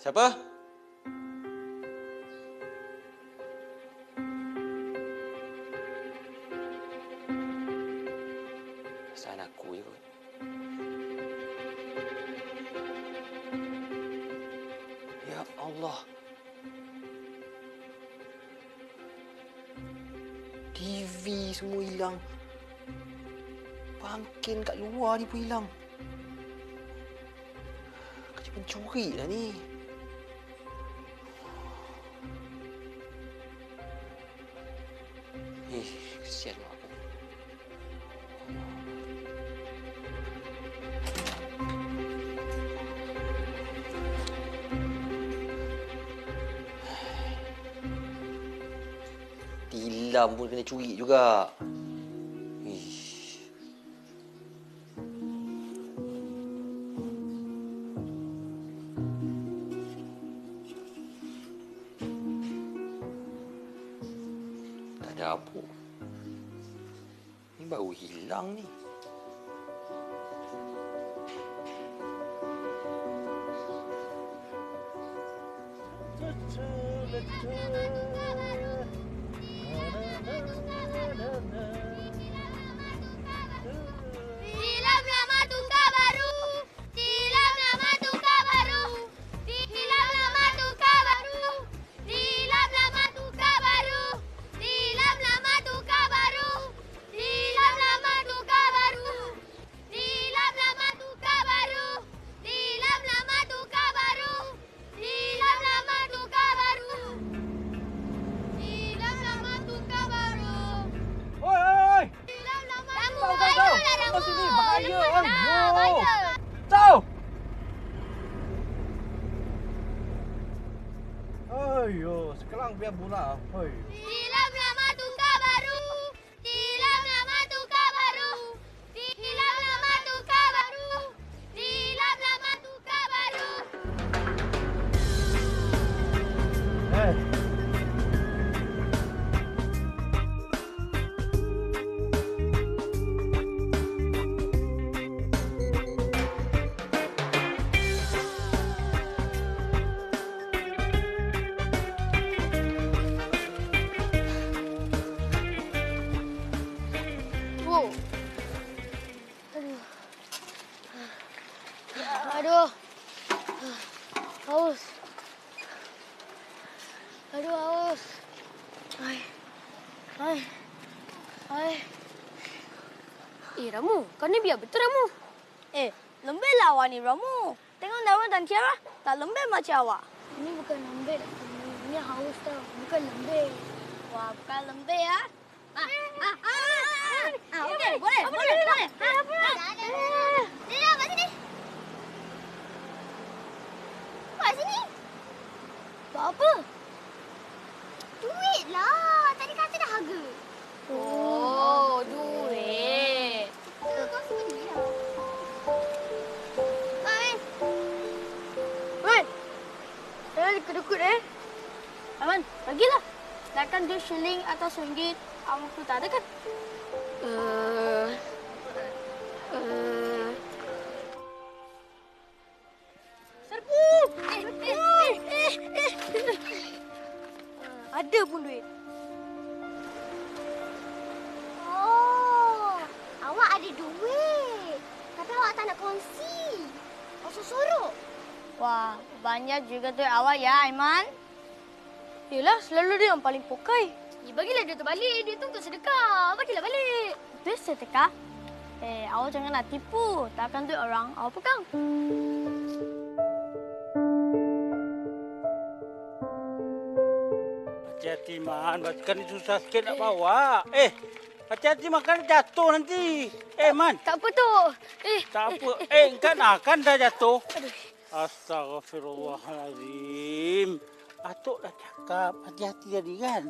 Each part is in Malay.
Siapa? Perasaan aku je kot. Ya Allah. TV semua hilang. Bangkin kat luar ni pun hilang. Kerja pencuri lah ni. Kesian mak aku. Tilam pun kena curi juga. Tak ada apa. Ni baru hilang ni. Silam nama tukar baru. Silam nama tukar baru. Silam nama tukar baru. Silam nama tukar baru. Silam nama tukar baru. Silam nama tukar baru. Silam nama tukar baru. Silam nama tukar baru. Silam nama tukar baru. Silam nama tukar baru. Oi! Silam nama Tahu, tahu, tahu. Kau sini, bahaya, Oi. Yo. bahaya. Tahu! Ayo, sekarang biar bola. Hoi. Silam nama tukar baru. Silam nama tukar baru. Silam nama tukar baru. Silam nama tukar baru. Eh. Wow. Aduh. Haus. Aduh, haus. Ai. Ai. Ai. Ramu, kau ni biar betul Ramu. Lembek lah awak ni, Ramu. Tengok Darul dan Tiara, tak lembek macam awak. Ini bukan lembek. Ini haus tau. Bukan lembek. Wah, bukan lembek ya. Okey, boleh. Dia kat sini. Kat sini. Buat apa? Duit lah. Tadi kata dah harga. Oh, duit. Kau suka duit lah. Man, jangan dikut-dukut Aman, bagilah. Takkan dia shilling atau RM1 awak pun tak ada kan? Serbu! Ada pun duit. Oh, awak ada duit. Tapi awak tak nak kongsi. Awak sorok. Wah, banyak juga duit awak ya, Aiman. Yelah, selalu dia yang paling pokai. Bagilah dia tu balik. Dia tu untuk sedekah. Bagilah balik. Duit sedekah? Awak jangan nak tipu. Takkan duit orang awak pegang. Hati-hati, Man. Basikal ni susah sikit nak bawa. Hati-hati makan jatuh nanti. Man. Tak apa tu. Tak apa. Kan dah jatuh. Astaghfirullahalazim. Atuk dah cakap. Hati-hati tadi kan?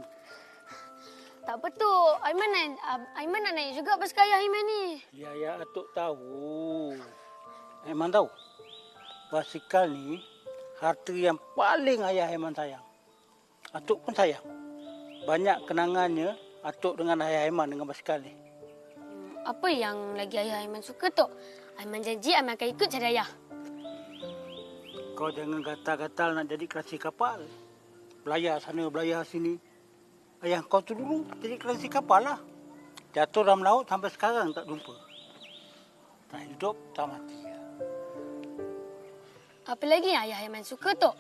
Tak apa tu. Aiman nak naik juga basikal ayah Aiman ni. Ya, Atuk tahu. Aiman tahu. Basikal ni harta yang paling ayah Aiman sayang. Atuk pun sayang. Banyak kenangannya Atuk dengan ayah Aiman dengan basikal ni. Apa yang lagi ayah Aiman suka tu? Aiman janji Aiman akan ikut cara ayah. Kau jangan gatal-gatal nak jadi kerasi kapal. Belayar sana, belayar sini. Ayah kau tu dulu jadi kerasi kapal lah. Jatuh dalam laut sampai sekarang tak jumpa. Tak hidup, tak mati. Apa lagi yang Ayah Aiman suka, Tok?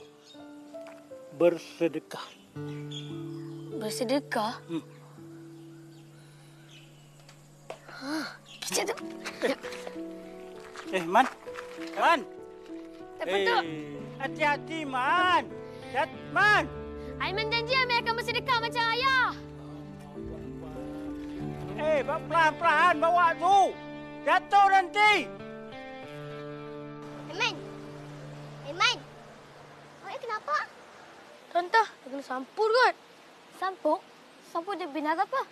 Bersedekah. Bersedekah? Kejap tu. Man. Man. Tak betul. Hati-hati, Man. Man. Aiman janji Aiman akan bersedekah macam Ayah. Pelan-pelan bawa tu. Jatuh nanti. Aiman. Aiman. Awak kenapa? Tante, dia kena sampur kot. Sampuk? Sampuk dia binatang apa?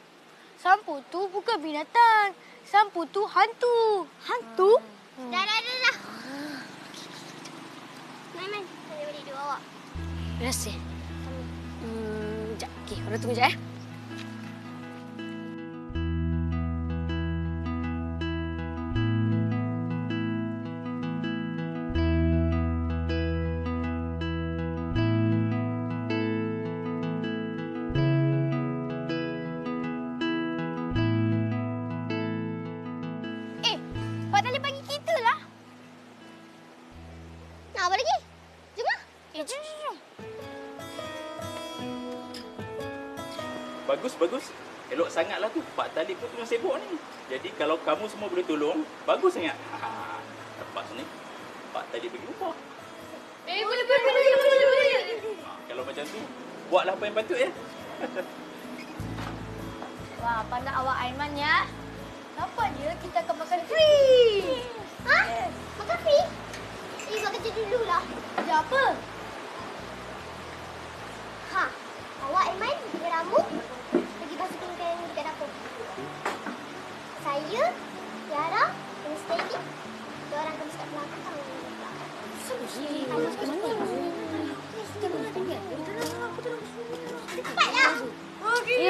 Sampur tu bukan binatang. Sampur tu hantu. Hantu? Dah. Aiman, saya balik dua awak. Terima kasih. Sekejap. Okey, korang tunggu sekejap. Pak Talib bagi kita lah. Nak apa lagi? Jom lah. Jom. Bagus. Elok sangatlah tu. Pak Talib pun tengah sibuk ni. Jadi kalau kamu semua boleh tolong, bagus sangat. Lepas ni, Pak Talib bagi upah. Boleh. Kalau macam tu, buatlah apa yang patut ya. Wah, pandai awak Aiman ya. Dapat je kita akan makan free. Ha? Makan free? Buat kerja dululah. Kerja apa? Ha. Awak Aiman dengan rambut pergi basuhkan kain dekat dapur. Saya, Tiara dan Steady. Dia orang akan bersikap belakang. Cepatlah. Okey.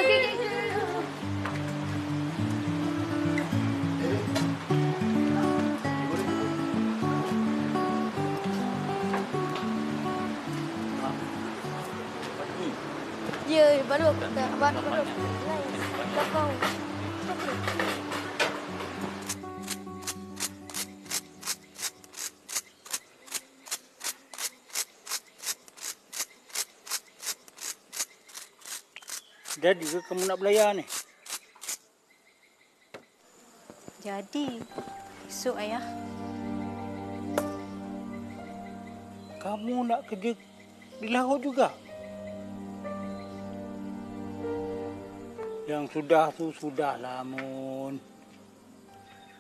Ya, baru aku tak. Abang. Belakang. Jadi ke kamu nak belayar ni? Jadi, esok ayah. Kamu nak kerja di laut juga? Yang sudah tu sudahlah, Mun.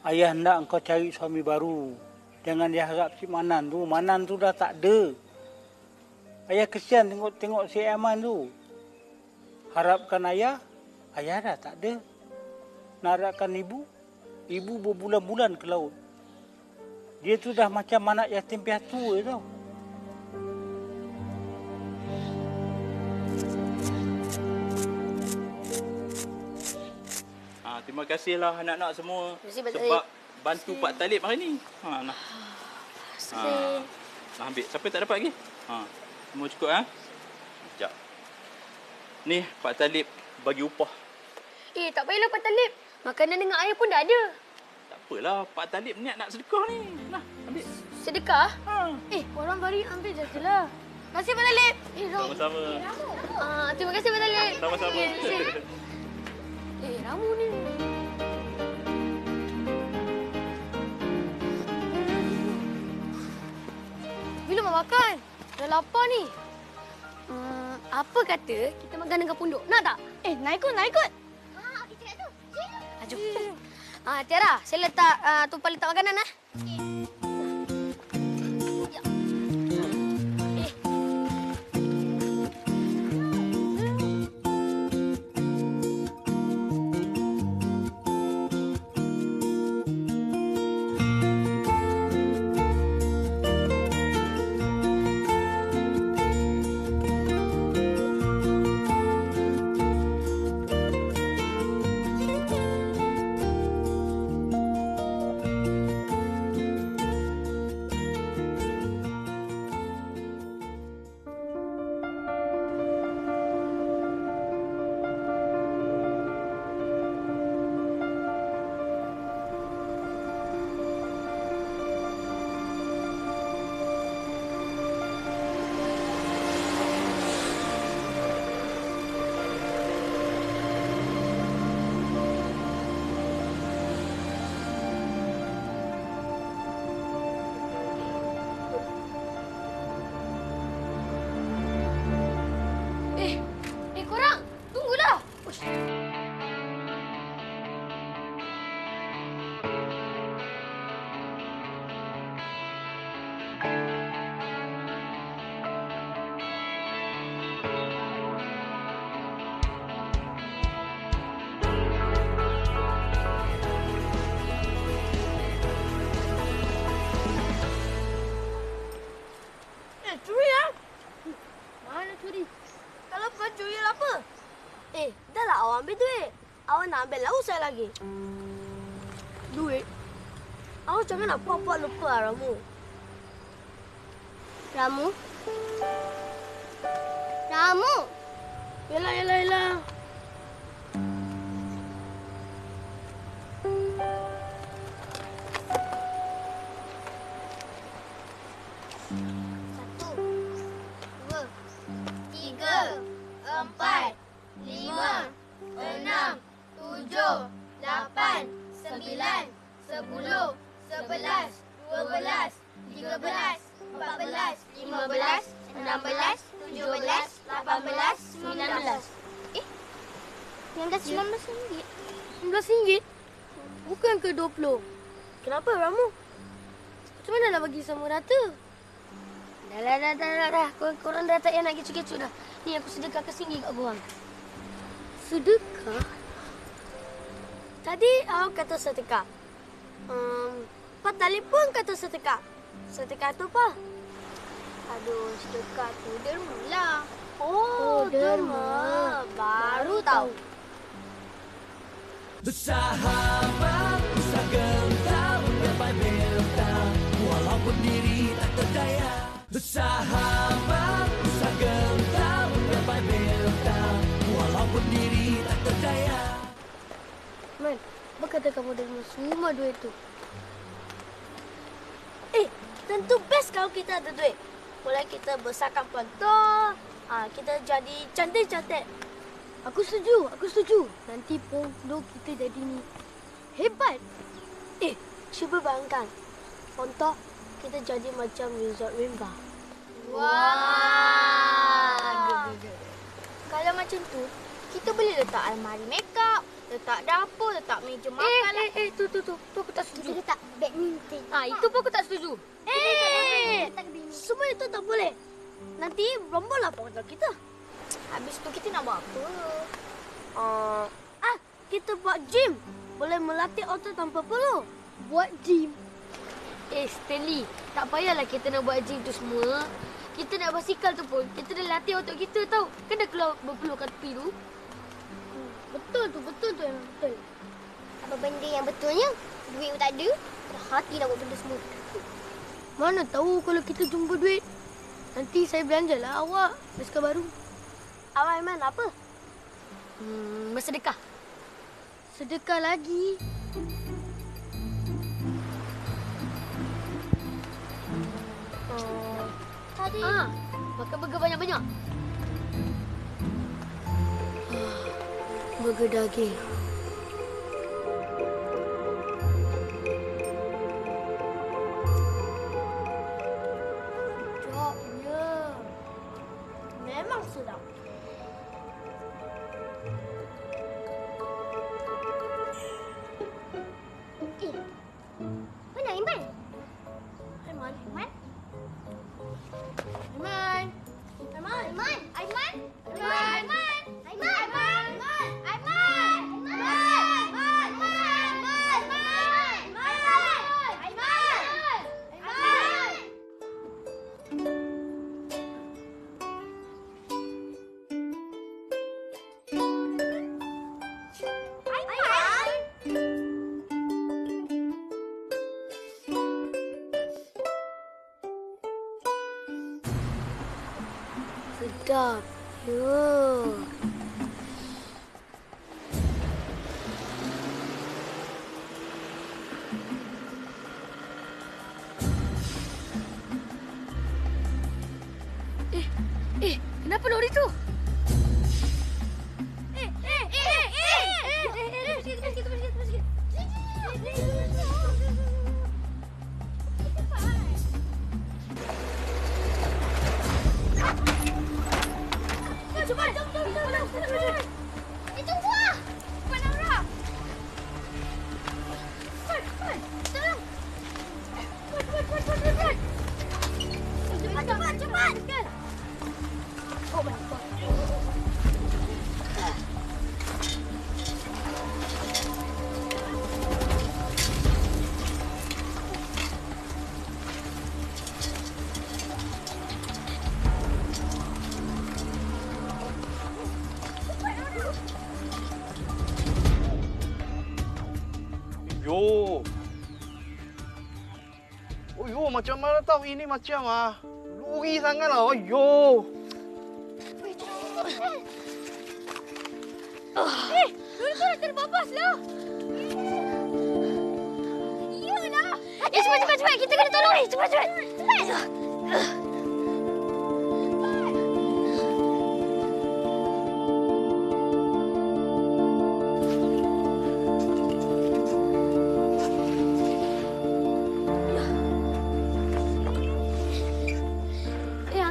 Ayah nak engkau cari suami baru. Jangan diharap si Manan tu. Manan tu dah tak ada. Ayah kesian tengok si Aiman tu. Harapkan ayah dah tak ada. Nak harapkan ibu berbulan-bulan ke laut. Dia tu dah macam anak yatim piatu je tau. Terima kasihlah anak-anak semua Terima kasih, Pak sebab bantu Pak Talib hari ni. Nah. Terima Nah, ambil. Siapa tak dapat lagi? Semua cukup Sekejap. Ni Pak Talib bagi upah. Tak payahlah Pak Talib. Makanan dengan air pun dah ada. Tak apalah, Pak Talib niat nak sedekah ni. Nah, ambil. Sedekah? Orang baru ambil je lah. Terima kasih, Pak Talib. Sama-sama. Terima kasih Pak Talib. Sama-sama. Ramu ni. Bila mau makan? Dah lapar ni. Apa kata kita makan dengan punduk? Nak tak? Nak ikut. Okey, cakap tu. Sini. Jom. Tiara, saya letak tumpah letak makanan . curi ya? Mana curi? Kalau bukan curi apa? Dah lah awak ambil duit. Awak nak ambil lah usai lagi. Duit? Awak jangan nak puak-puak lupa Ramu. Ramu? Ramu? Yelah. Satu, dua, tiga, empat, lima, enam, tujuh, lapan, sembilan, 10, 11, 12, 13, 14, 15, 16, 17, 18, 19. Yang dah RM19. RM19? Bukan ke 20? Kenapa Ramu? Macam mana nak bagi semua rata? Dah. Korang dah tak payah nak kecut-kecut dah. Ni aku sedekah RM1 kat korang. Sedekah? Tadi awak kata sedekah. Pak Talib pun kata sedekah. Sedekah tu apa? Aduh, sedekah tu derma lah. Oh, derma. Baru tahu. Bersahabat, usah gentar, gapai bentang, walaupun diri tak berdaya. Bersahabat, usah gentar, gapai bentang, walaupun diri tak berdaya. Man, apa kata kamu derma semua duit tu? Tentu best kalau kita ada duit. Boleh kita besarkan pelantar, kita jadi cantik-cantik. Aku setuju. Nanti pondok kita jadi ni hebat. Cuba bayangkan. Contoh, kita jadi macam Resort Rimba. Wah. Kalau macam tu, kita boleh letak almari makeup, letak dapur, letak meja makan. Tu aku tak setuju. Kita letak badminton. Itu pun aku tak setuju. Semua itu tak boleh. Nanti rombol lah pondok kita. Habis tu kita nak buat apa? Kita buat gym. Boleh melatih otot tanpa perlu. Buat gym. Stanley, tak payahlah kita nak buat gym tu semua. Kita nak basikal tu pun, kita dah latih otot kita tau. Kan dah keluar berpeluh kat tepi tu. Betul tu memang betul. Apa benda yang betulnya? Duit pun tak ada. Dah hati nak buat benda semua. Mana tahu kalau kita jumpa duit. Nanti saya belanjalah awak basikal baru. Awak Aiman apa? Bersedekah. Sedekah lagi. Tadi. Makan burger banyak-banyak. Burger daging. Sedapnya. Memang sedap. Mana Iman? Aiman. Iman? Aiman. Aiman? Aiman? Aiman? Aiman? Aiman? Aiman? Sedap. Ya. Kenapa lori tu? Itu buah! Bukan Aura! Tolong! Cepat! Oh my God. macam mana tahu ini macam Lugi sangat lah. Ayo. Lulu tu dah terbabas lah. Iyalah. Cepat. Kita kena tolong ni. Cepat.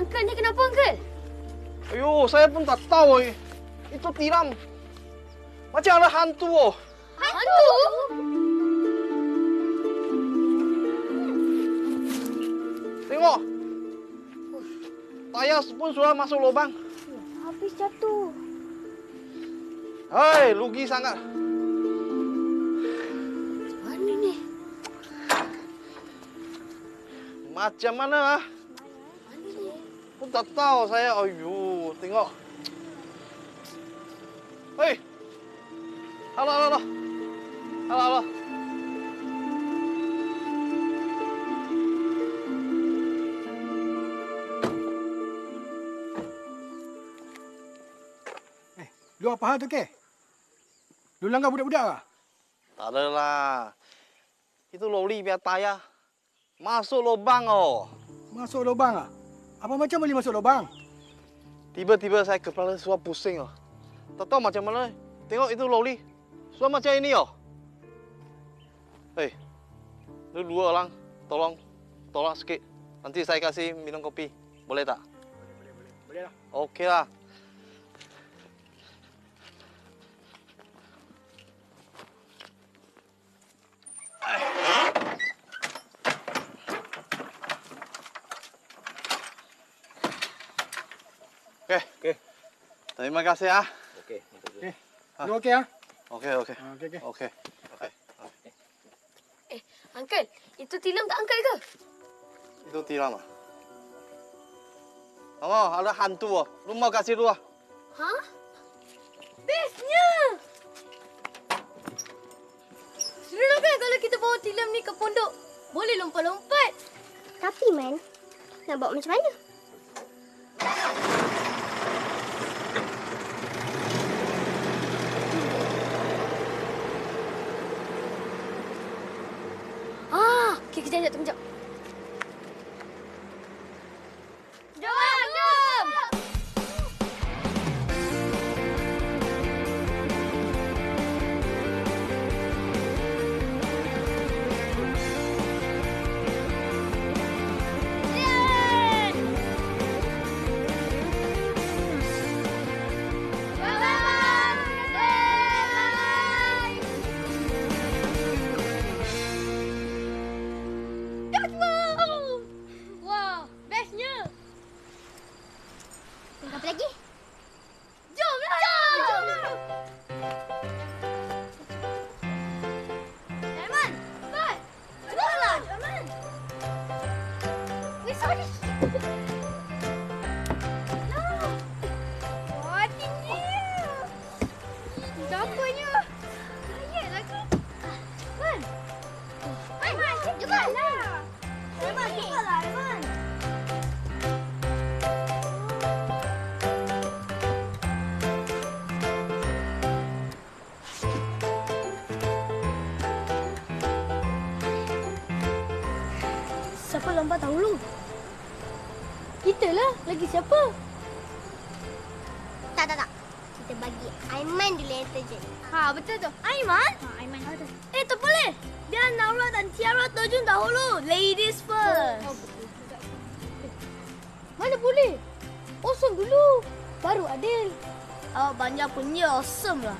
Uncle ni kenapa, Uncle? Ayo, saya pun tak tahu. Itu tiram. Macam ada hantu. Hantu? Tengok. Tayar pun sudah masuk lubang. Habis jatuh. Hei, rugi sangat. Mana ni? Macam mana? Pun tak tahu saya. Ayo, tengok. Hei. Halo. Lu apa hal tu, ke? Lu langgar budak-budak ke? Tak adalah. Itu lori biar tayar. Masuk lubang Masuk lubang ah? Apa macam boleh masuk lubang? Tiba-tiba saya kepala suap pusing Tak tahu macam mana. Tengok itu lori. Suap macam ini Hei. Lu dua orang. Tolong sikit. Nanti saya kasih minum kopi. Boleh tak? Boleh lah. Okey lah. Okey. Terima kasih Okey. Lu okey ah? Okey. Okey. Uncle, itu tilam tak Uncle ke? Itu tiram ada hantu Lu mau kasih lu Ha? Bestnya! Seronok kan kalau kita bawa tilam ni ke pondok? Boleh lompat-lompat. Tapi, Man, nak bawa macam mana? Okey, kejap. Jom. Wow, bestnya. Tengok apa lagi? Jomlah. Aiman, cepat. Cepatlah, Aiman. Sorry. Wah, tinggi. Capanya. Ayat lagi. Aiman, cepatlah. Aiman, cepatlah, Aiman. Siapa lompat dahulu? Kita lah. Lagi siapa? Tak. Kita bagi Aiman dulu yang terjun. Betul tu. Aiman? Aiman. Tak boleh. Biar Naura dan Tiara terjun dahulu. Ladies first. Mana boleh? Kosong dulu. Baru adil. Banyak punya awesome lah.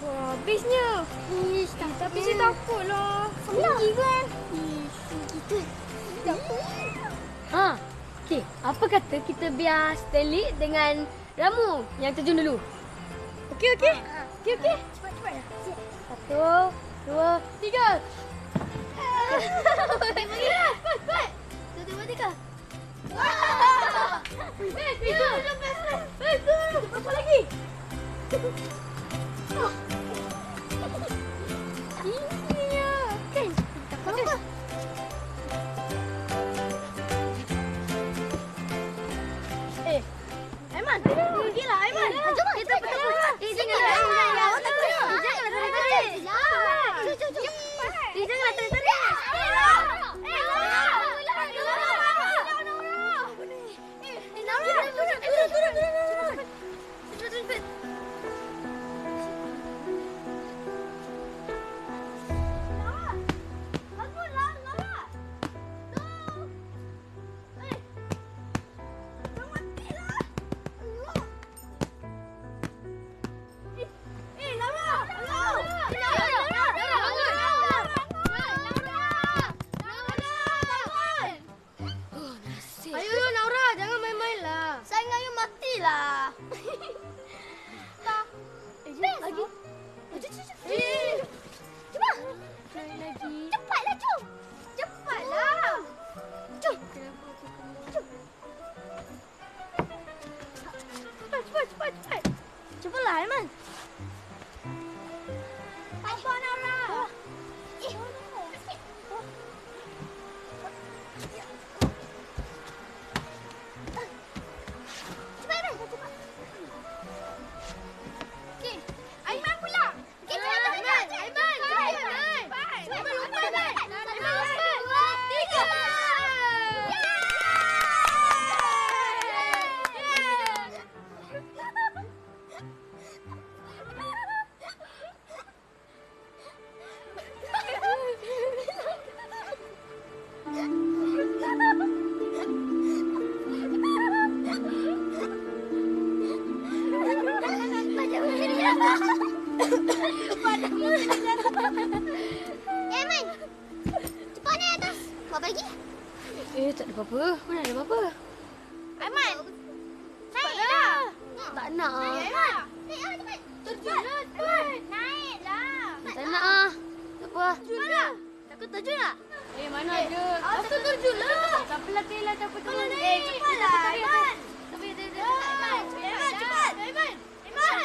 Wah, bestnya. Ish, Tapi saya takutlah. Tinggi kan? Gitu. Okey. Apa kata kita biar Stanley dengan Ramu yang terjun dulu? Okey. Cepat. 1, 2, 3. Cepat. 2, 3. Best. Apa lagi? Tingginya. Kan? Tak apa. Aiman. Pergilah, Aiman. Jom, kita pergi. Janganlah. Janganlah tarik-tarik. Janganlah tarik-tarik. Ayo, Naura, jangan main-main lah. Saya dengan you matilah. Lagi. Cuba. Lagi. Cepatlah, jom. Cepatlah. Jom. Cepat. Cepatlah, Aiman. Apa, Naura? Aiman pula. Kita Aiman. Aiman. Cepat naik atas. Bawa lagi. Tak ada apa-apa. Mana ada apa-apa? Aiman. Naiklah. Tak nak ah. Naiklah. Cepat. Terjunlah, cepat. Naiklah. Tak nak ah. Tak apa. Terjunlah. Takut terjun tak? Mana ada. Aku terjunlah. Tak apalah, Tela. Tak apa. Cepatlah, Aiman. Aiman, cepat. Aiman.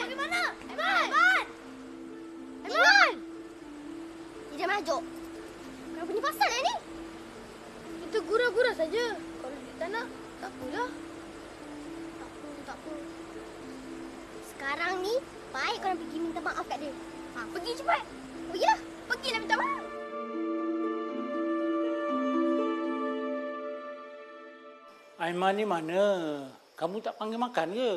Bagaimana? Aiman. Dia masuk. Kenapa ni pasal ni? Kita gura-gura saja. Kalau dia tak nak, tak apalah. Tak apa. Sekarang ni, baik korang pergi minta maaf kat dia. Pergi cepat. Pergilah. Pergilah minta maaf. Aiman ni mana? Kamu tak panggil makan ke?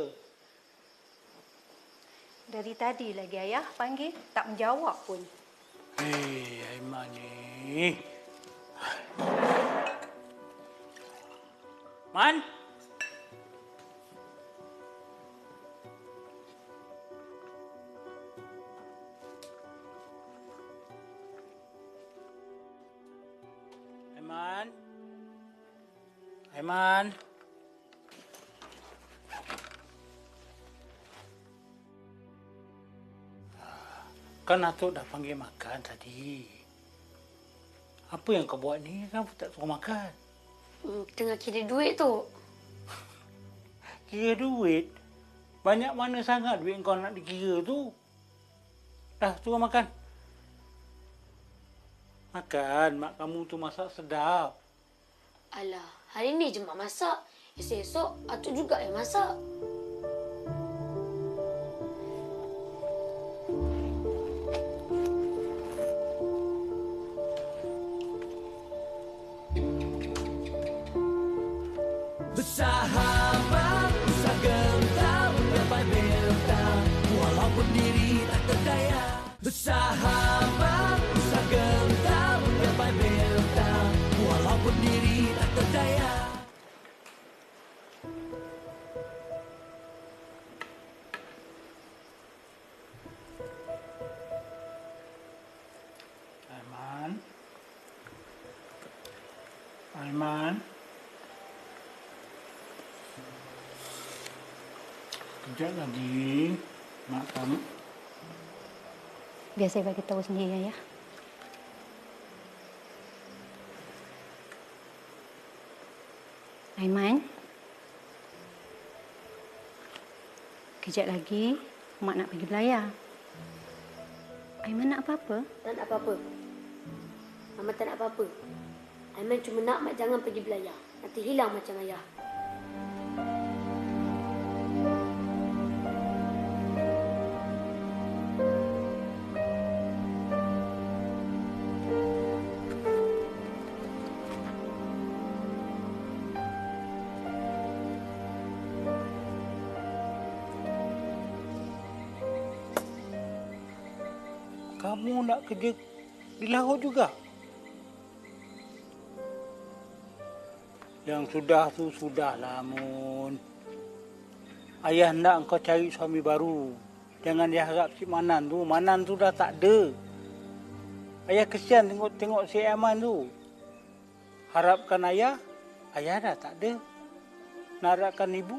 Dari tadi lagi ayah panggil, tak menjawab pun. Hei, Aiman ni. Man? Aiman? Kan Atuk dah panggil makan tadi. Apa yang kau buat ni? Kenapa tak suruh makan? Tengah kira duit tu. Kira duit? Banyak mana sangat duit kau nak dikira tu? Dah, suruh makan. Makan, mak kamu tu masak sedap. Alah, hari ni je mak masak. Esok-esok Atuk juga yang masak. Bersahabat, usah gentar, gapai bentang, walaupun diri tak berdaya. Bersahabat, usah gentar, gapai bentang, walaupun diri tak berdaya. Aiman. Kejap lagi, mak kamu. Biar saya bagi tahu sendiri, ayah. Aiman. Kejap lagi, mak nak pergi belayar. Aiman nak apa-apa? Tak nak apa-apa. Mama tak nak apa-apa. Aiman cuma nak mak jangan pergi belayar. Nanti hilang macam ayah. kamu nak kerja di laut juga. Yang sudah tu sudahlah, Mun. Ayah nak engkau cari suami baru. Jangan diharap si Manan tu. Manan tu dah tak ada. Ayah kesian tengok si Aiman tu. Harapkan ayah, ayah dah tak ada. Nak harapkan ibu,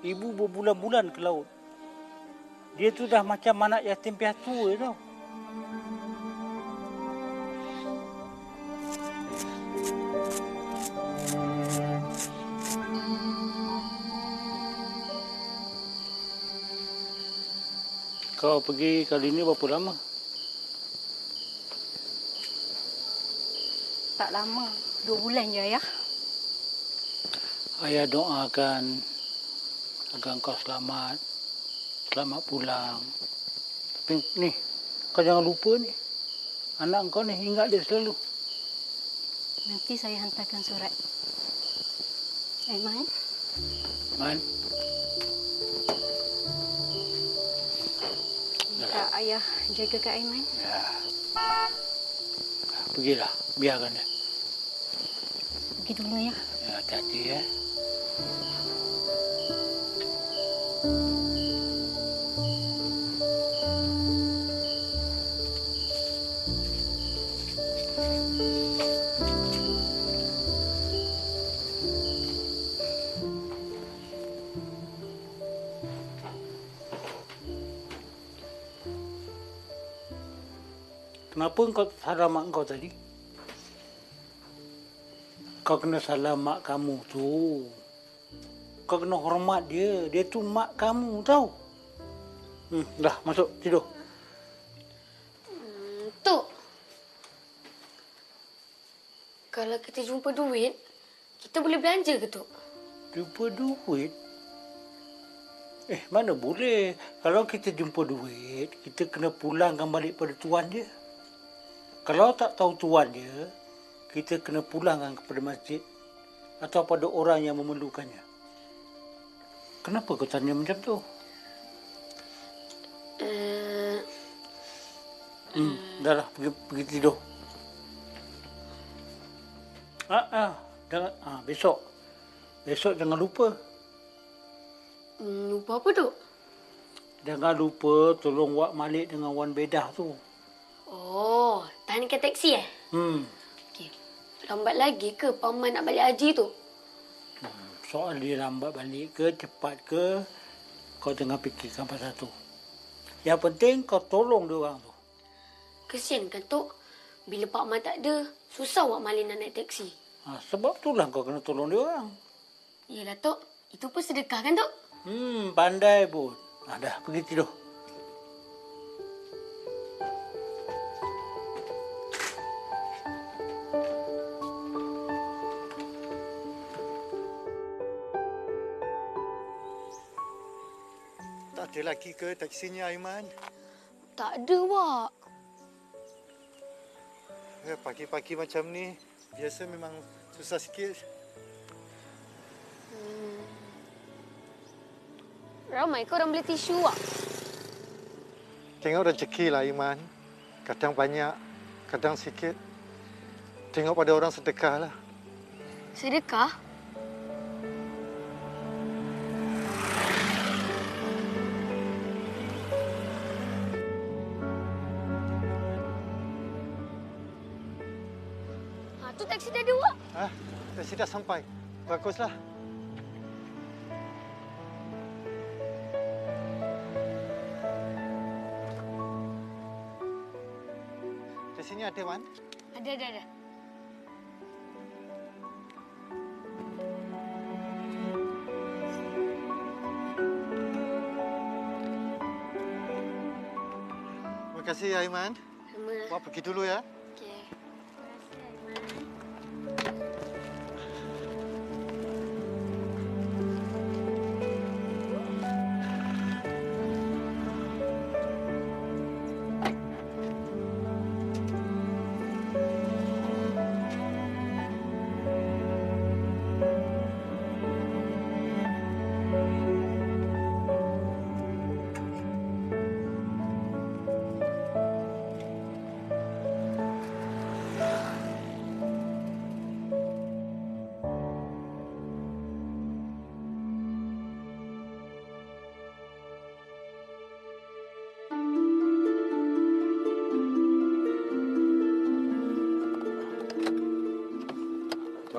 ibu berbulan-bulan ke laut. Dia tu dah macam anak yatim piatu tau. Kau pergi kali ni berapa lama? Tak lama. 2 bulan je, Ayah. Ayah doakan agar kau selamat. Selamat pulang. Tapi ni, kau jangan lupa ni. Anak kau ni ingat dia selalu. Nanti saya hantarkan surat. Aiman. Man. Minta Ayah jaga Kak Aiman. Ya. Pergilah, biarkan dia. Pergi dulu, ya. Ya, hati-hati ya. Kenapa kau salam mak kau tadi? Kau kena salam mak kamu tu. Kau kena hormat dia. Dia tu mak kamu tau. Dah, masuk tidur. Tok. Kalau kita jumpa duit, kita boleh belanja ke, Tok? Jumpa duit? Mana boleh. Kalau kita jumpa duit, kita kena pulangkan balik pada tuan dia. Kalau tak tahu tuan dia, kita kena pulangkan kepada masjid atau pada orang yang memerlukannya. Kenapa kau tanya macam tu? Dah lah, pergi tidur. Jangan, besok jangan lupa. Lupa apa, Tok? Jangan lupa tolong Wak Malik dengan Wan Bedah tu. Oh, tahankan teksi Okey. Lambat lagi ke Paman nak balik haji tu? Soal dia lambat balik ke, cepat ke, kau jangan fikirkan pasal tu. Yang penting kau tolong dia orang tu. Kesian kan, Tok? Bila Pak Man tak ada, susah Wak Malik nak naik teksi. Sebab itulah kau kena tolong dia orang. Yelah, Tok. Itu pun sedekah kan, Tok? Pandai pun. Dah, pergi tidur. Tak ada lagi ke taksinya, Aiman? Tak ada, Wak. Pagi-pagi macam ni, biasa memang susah sikit. Ramai ke orang beli tisu, Wak? Tengok rezeki lah, Aiman. Kadang banyak, kadang sikit. Tengok pada orang sedekah lah. Sedekah? Tu taksi dah ada, Wak. Taksi dah sampai. Baguslah. Taksinya ada, Wan? Ada. Terima kasih, Aiman. Wak pergi dulu ya. Okey.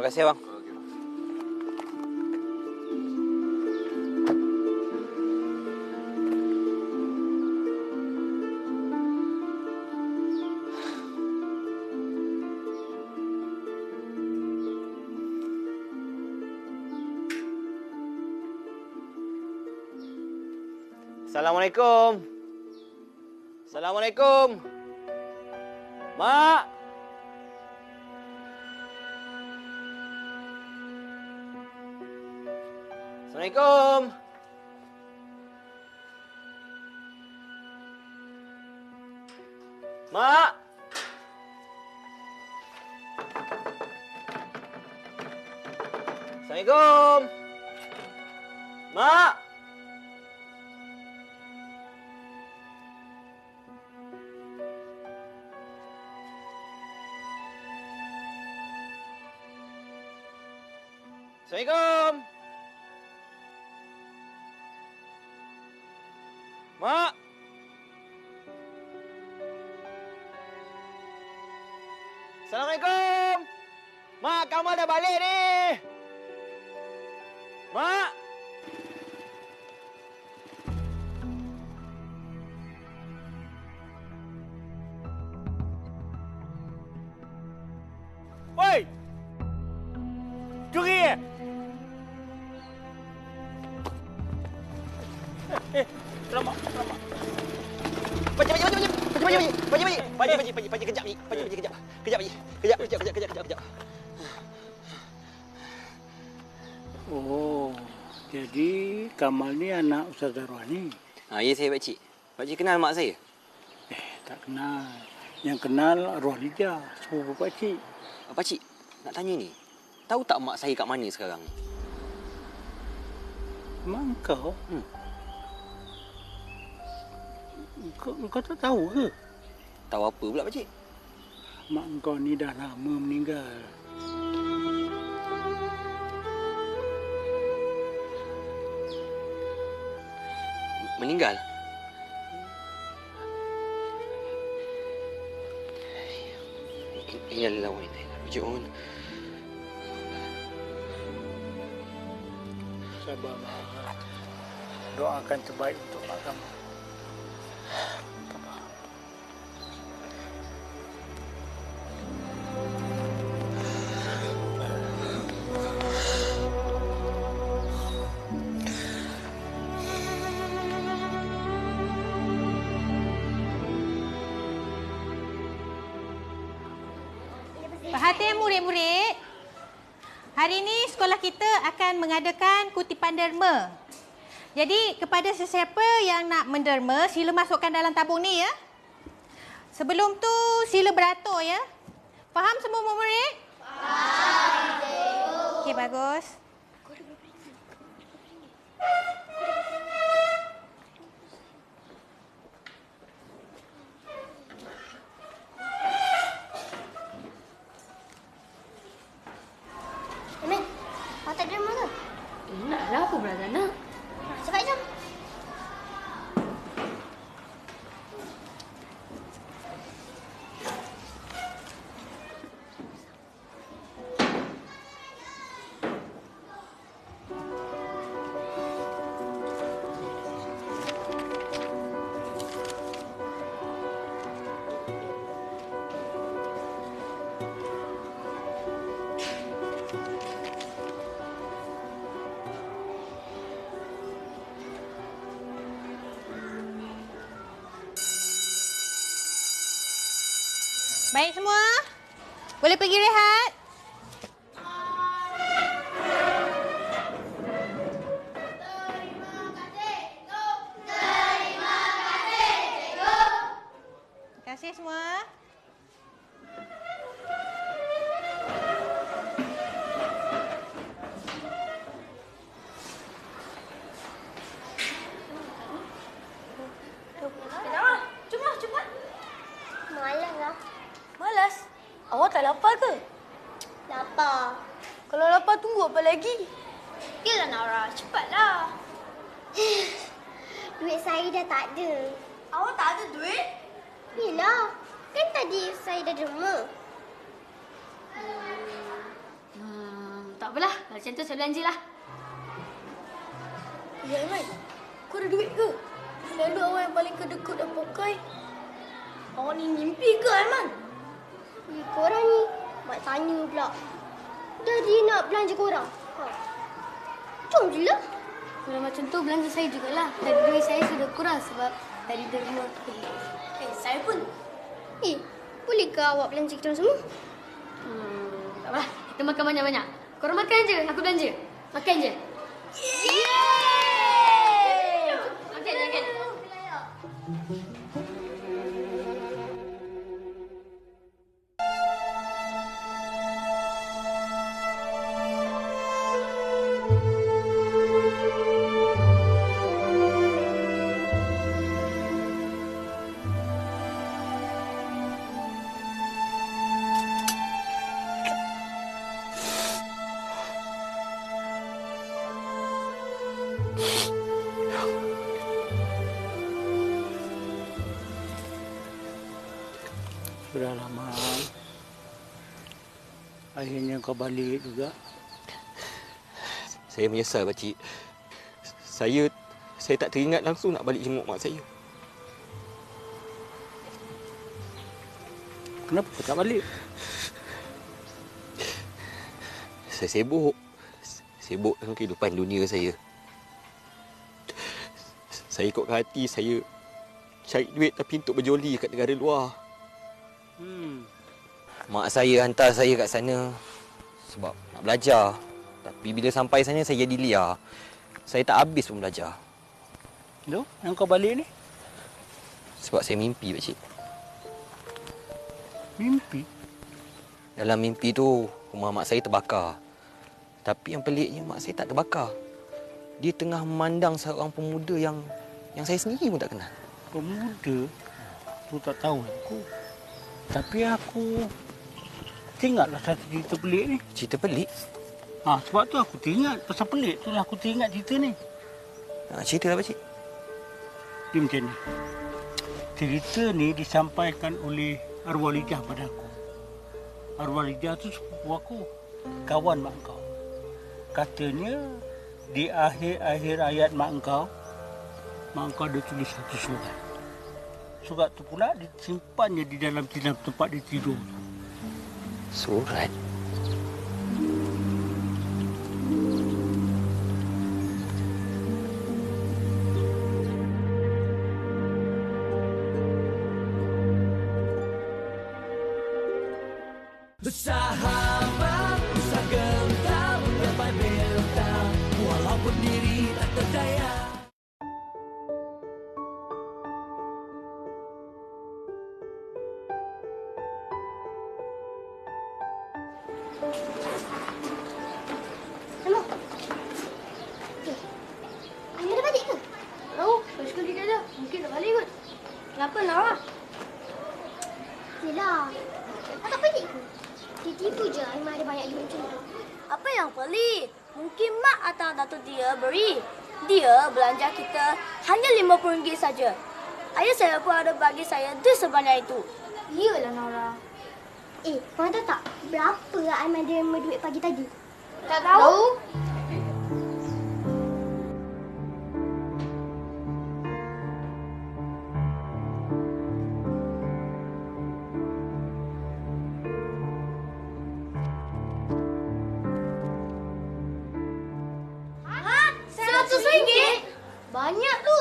Terima kasih, Abang. Assalamualaikum. Assalamualaikum. Mak. Assalamualaikum. Mak. Assalamualaikum. Mak. Assalamualaikum. Mak. Assalamualaikum. Mak, Kamal dah balik ni. Mak. Woi. Curi eh? Selamat. Pakcik, kejap ni. Kejap. Oh, jadi Kamal ni anak Ustaz Darwani. Ya, saya pakcik. Pakcik kenal mak saya? Tak kenal. Yang kenal Rohlija, sepupu pakcik. Pakcik, nak tanya ni. Tahu tak mak saya kat mana sekarang? Mak kau? Kau tak tahu ke? Tahu apa pula, pakcik? Mak kau ni dah lama meninggal. Meninggal? Innalillahi wa inna ilaihi raji'un. Sabar, Mak. Doakan terbaik untuk mak kamu. Perhatian murid-murid. Hari ini sekolah kita akan mengadakan kutipan derma. Jadi kepada sesiapa yang nak menderma, sila masukkan dalam tabung ni ya. Sebelum tu sila beratur ya. Faham semua murid? Faham. Okey, bagus. Amin, awak tak derma ke? Naklah apa pula tak nak? Cepat jom. Baik semua? Boleh pergi rehat? Terima kasih semua. Cepat. Malas lah. Malas? Awak tak lapar ke? Lapar. Kalau lapar tunggu apa lagi? Yelah Nara, cepatlah. Duit saya dah tak ada. Awak tak ada duit? Yelah, kan tadi saya dah derma. Tak apalah. Kalau macam tu saya belanja lah. Ya, Aiman. Kau ada duit ke? Selalu awak yang paling kedekut dan pokai. Awak ni mimpi ke, Aiman? Korang ni mak tanya pula. Jadi nak belanja korang. Jom je lah. Kalau macam tu belanja saya jugalah. Tadi duit saya sudah kurang sebab tadi derma. Saya pun. Bolehkah awak belanja kita orang semua? Tak apalah. Kita makan banyak-banyak. Korang makan je. Aku belanja. Makan je. Makan. Sudahlah, Mak. Akhirnya kau balik juga. Saya menyesal, pakcik. Saya tak teringat langsung nak balik jenguk mak saya. Kenapa kau tak balik? Saya sibuk. Sibuk dengan kehidupan dunia saya. Saya ikutkan hati saya cari duit tapi untuk berjoli kat negara luar. Mak saya hantar saya kat sana sebab nak belajar. Tapi bila sampai sana saya jadi liar. Saya tak habis pun belajar. Loh, yang kau balik ni? Sebab saya mimpi, pakcik. Mimpi? Dalam mimpi tu, rumah mak saya terbakar. Tapi yang peliknya, mak saya tak terbakar. Dia tengah memandang seorang pemuda yang saya sendiri pun tak kenal. Pemuda? Tu tak tahu aku. Tapi aku teringatlah satu cerita pelik ni. Cerita pelik? Sebab tu aku teringat. Pasal pelik tu lah aku teringat cerita ni. Cerita apa, pakcik? Dia macam ni. Cerita ni disampaikan oleh arwah Lijah pada aku. Arwah Lijah tu sepupu aku. Kawan mak kau. Katanya di akhir-akhir ayat mak kau ada tulis satu surat. Surat tu pula disimpannya di dalam tempat dia tidur. Surat? Bersahabat, usah gentar, gapai delta, walaupun diri tak berdaya. Hello. Ayah dah balik ke? Tahu, basikal dia ada. Mungkin dah balik kot. Kenapa, Nara? Yelah. Tak pelik ke? Tiba-tiba je Aiman ada banyak duit macam tu. Apa yang pelik? Mungkin mak atau datuk dia beri. Dia belanja kita hanya RM50 saja. Ayah saya pun ada bagi saya duit sebanyak itu. Iyalah, Nora. Korang tahu tak berapa Aiman derma duit pagi tadi? Tak tahu. RM100? Banyak tu.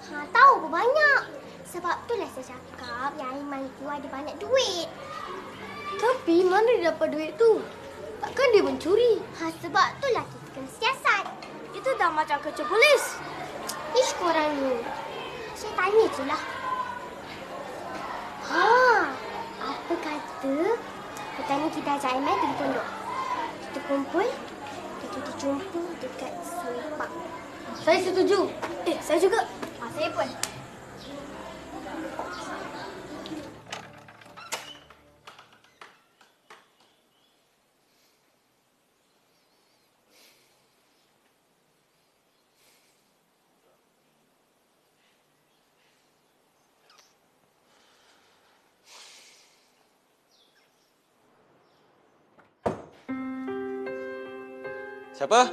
Tahu apa banyak. Sebab itulah saya cakap yang Aiman tu ada banyak duit. Tapi mana dia dapat duit tu? Takkan dia mencuri? Sebab itulah kita kena siasat. Itu dah macam kerja polis. Ish korang ni. Saya tanya je lah. Apa kata petang ni kita ajak Aiman pergi pondok. Kita kumpul, kita jumpa dekat Sungai Park. Saya setuju. Saya juga. Saya pun. Siapa?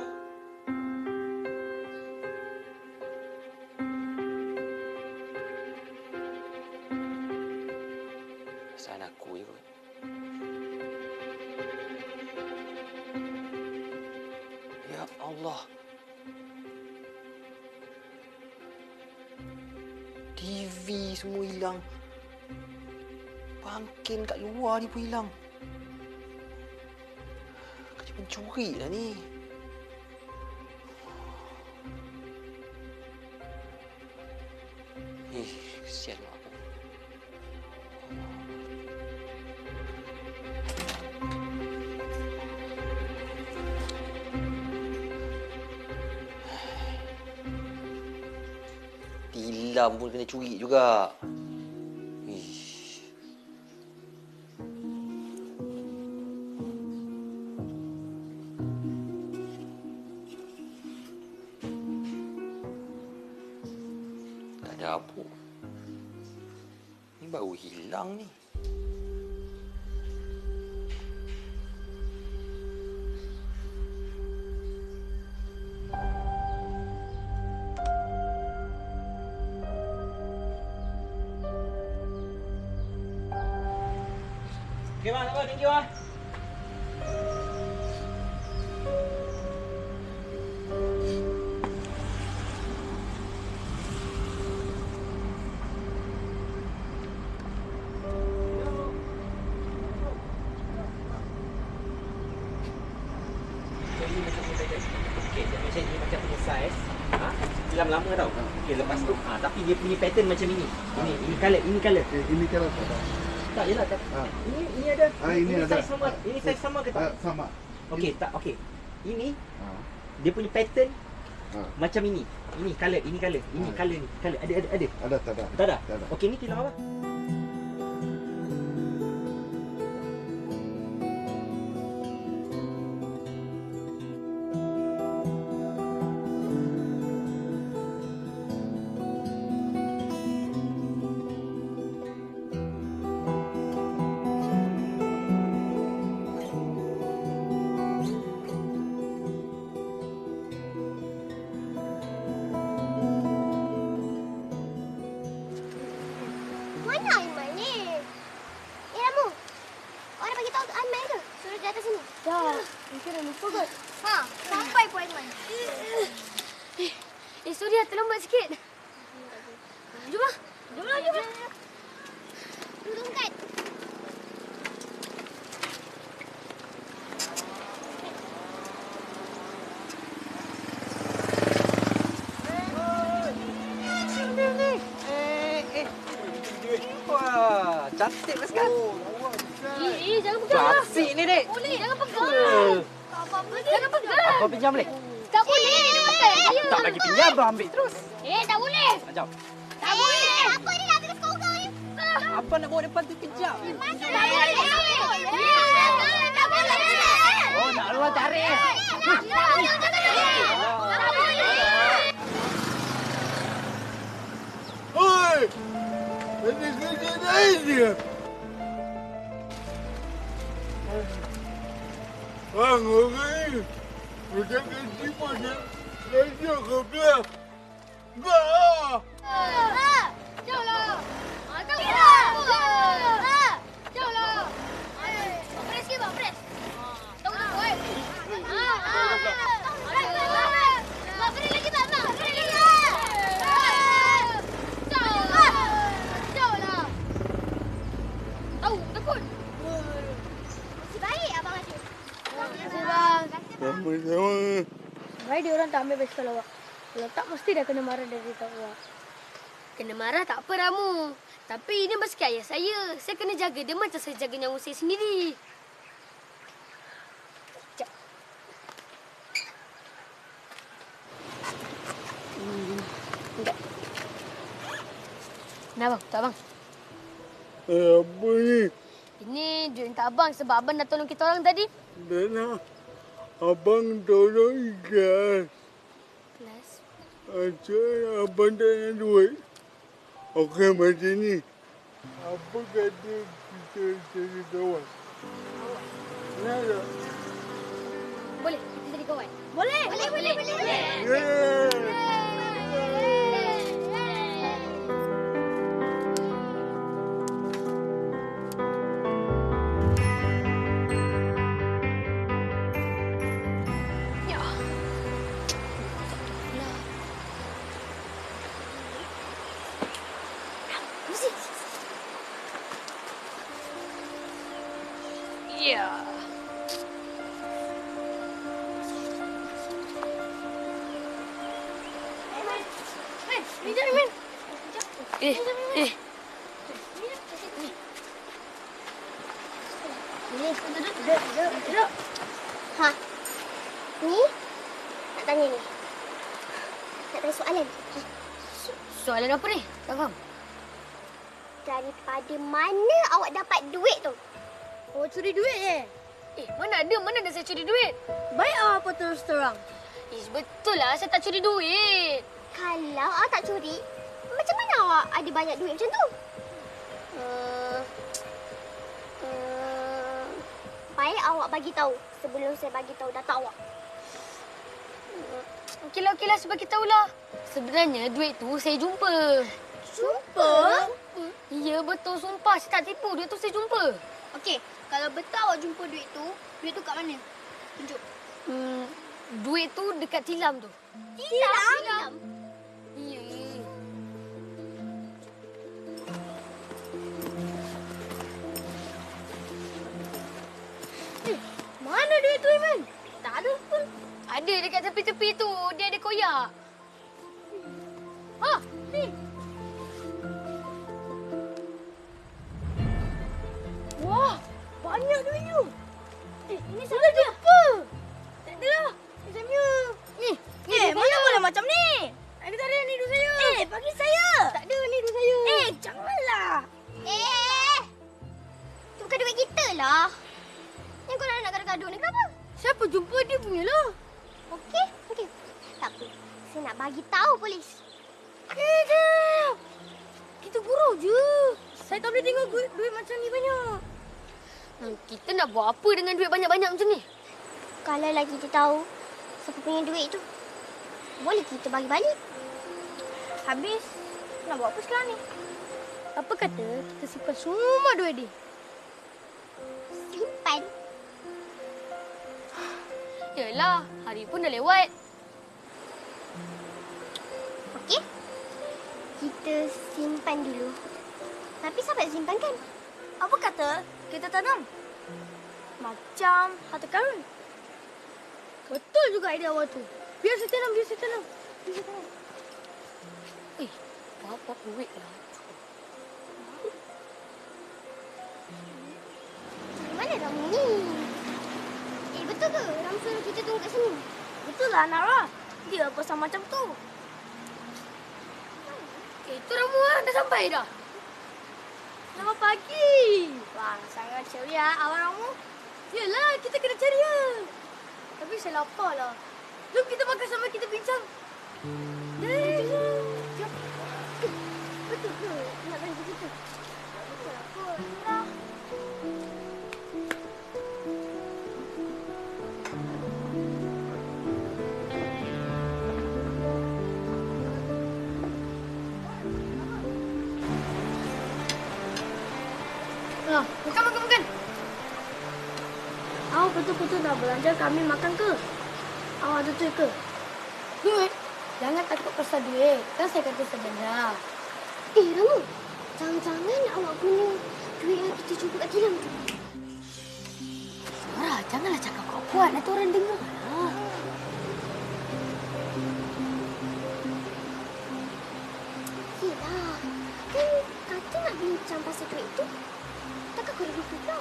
Pesan aku je kot. Ya Allah. TV semua hilang. Bangkin kat luar ni pun hilang. Kerja pencuri dah ni. Kesian mak aku. Tilam pun kena curi juga. Ish. Tak ada apa. Ni baru hilang ni. Okey, Mak. Tak apa. Thank you, Mak. Ini macam punya pattern. Okey, macam ni macam punya saiz. Ha? Film lama tau. Okey, lepas tu tapi dia punya pattern macam ini. Ini colour, ini colour. Ini kalau Tak yalah tak. Ini ada. ini ada. Saiz sama. Ini saiz sama ke tak? Sama. Okey, tak okey. Ini dia punya pattern macam ini. Ini colour, ini colour. Ini colour ni. Colour ada. Ada, tak ada. Tak ada. Tak ada. Okey, ni tilam apa? Mana Aiman ni? Ramu. Orang bagi tahu Aiman ke? Suruh dia atas sini. Dah, mungkin dah lupa kot. Ha, sampai pun Aiman. Suria terlambat sikit. Jom lah. Jom. Duduk kat. Wah, cantik Pascal. Jangan pegang lah. Klasik ni, Dek. Boleh, jangan pegang. Jangan pegang. Kau pinjam boleh? Tak boleh, ini pakai saya. Tak bagi pinjam, tu ambil terus. Tak boleh. Jom. Tak boleh. Apa ni nak tegas kau ni? Apa nak bawa depan tu kejap. Tak boleh. Tak boleh. Oh, nak luar tarik. Oi! Ini kerja lain dia. Bang, okey. Macam kerja pada kerja ke belah. Enggak. Jom lah. Jom lah. Press ke, Bang? Press. Tunggu, oi. Mak, beri lagi tak, Mak? Beri lagi. Jom lah. Tahu, takut. Masih baik Abang Aziz. Terima kasih, Bang. Sama-sama. Baik dia orang tak ambil basikal awak. Kalau tak, mesti dah kena marah dari tak awak. Kena marah tak apa, Ramu. Tapi ini basikal ayah saya. Saya kena jaga dia macam saya jaga nyawa saya sendiri. Sekejap. Sekejap. Nah, Bang. Tak, Bang. Apa ni? Ini duit minta Abang sebab Abang dah tolong kita orang tadi. Dana, abang tolong ikan. Plus. Asal abang tak nak duit. Okey, macam ni. Apa kata kita jadi kawan? Nak tak? Boleh, kita jadi kawan? Boleh. Ya. Duduk. Ha. Ni nak tanya ni. Nak tanya soalan. Soalan apa ni? Tak faham. Daripada mana awak dapat duit tu? Awak curi duit mana ada saya curi duit. Baik awak apa terus terang? Betul lah saya tak curi duit. Kalau awak tak curi, macam mana awak ada banyak duit macam tu? Baik awak bagi tahu sebelum saya bagi tahu data awak. Okeylah, saya bagi tahulah. Sebenarnya duit tu saya jumpa. Jumpa? Ya, betul sumpah. Saya tak tipu. Duit tu saya jumpa. Okey, kalau betul awak jumpa duit tu kat mana? Tunjuk. Duit tu dekat tilam tu. Tilam? Ya. Mana duit tu, Iman? Tak ada pun. Ada dekat tepi-tepi tu. Dia ada koyak. Ha, ni. Wah, banyak duit tu. Ini salah jumpa. Tak ada lah. Misalnya. Ni mana boleh macam ni? Ada tak ada ni duit saya? Bagi saya. Tak ada ni duit saya. Janganlah. Tu bukan duit kita lah. Yang kau nak gaduh-gaduh ni kenapa? Siapa jumpa dia punya lah. Okey. Tak apa. Saya nak bagi tahu polis. Kita gurau je. Saya tak boleh tengok duit macam ni banyak. Kita nak buat apa dengan duit banyak-banyak macam ni? Kalau lagi kita tahu siapa punya duit tu, boleh kita bagi balik. Habis, nak buat apa sekarang ni? Apa kata kita simpan semua duit dia? Simpan? Yalah, hari pun dah lewat. Okey. Kita simpan dulu. Tapi siapa nak simpankan? Apa kata kita tanam? Macam harta karun. Betul juga idea awak tu. Biar saya tanam. Apa duit lah. Mana Ramu ni? Betul ke Ramu suruh kita tunggu kat sini? Betul lah, Nara. Dia pasal macam tu. Itu Ramu lah. Dah sampai dah. Selamat pagi. Wah, sangat ceria awak Ramu. Yalah, kita kena cari lah. Tapi saya lapar lah. Jom kita makan sambil kita bincang. Jom. Betul ke nak bantu kita? Betul apa? Inilah. Makan. Awak betul-betul dah belanja kami makan ke? Awak ada duit ke? Duit? Jangan takut pasal duit. Kan saya kata sebenar. Ramu. Jangan-jangan awak punya duit yang kita jumpa kat tilam tu. Sarah, janganlah cakap kuat-kuat. Nanti orang dengar lah. Yelah. Kan kata nak bincang pasal duit tu. Takkan kau lupa pula?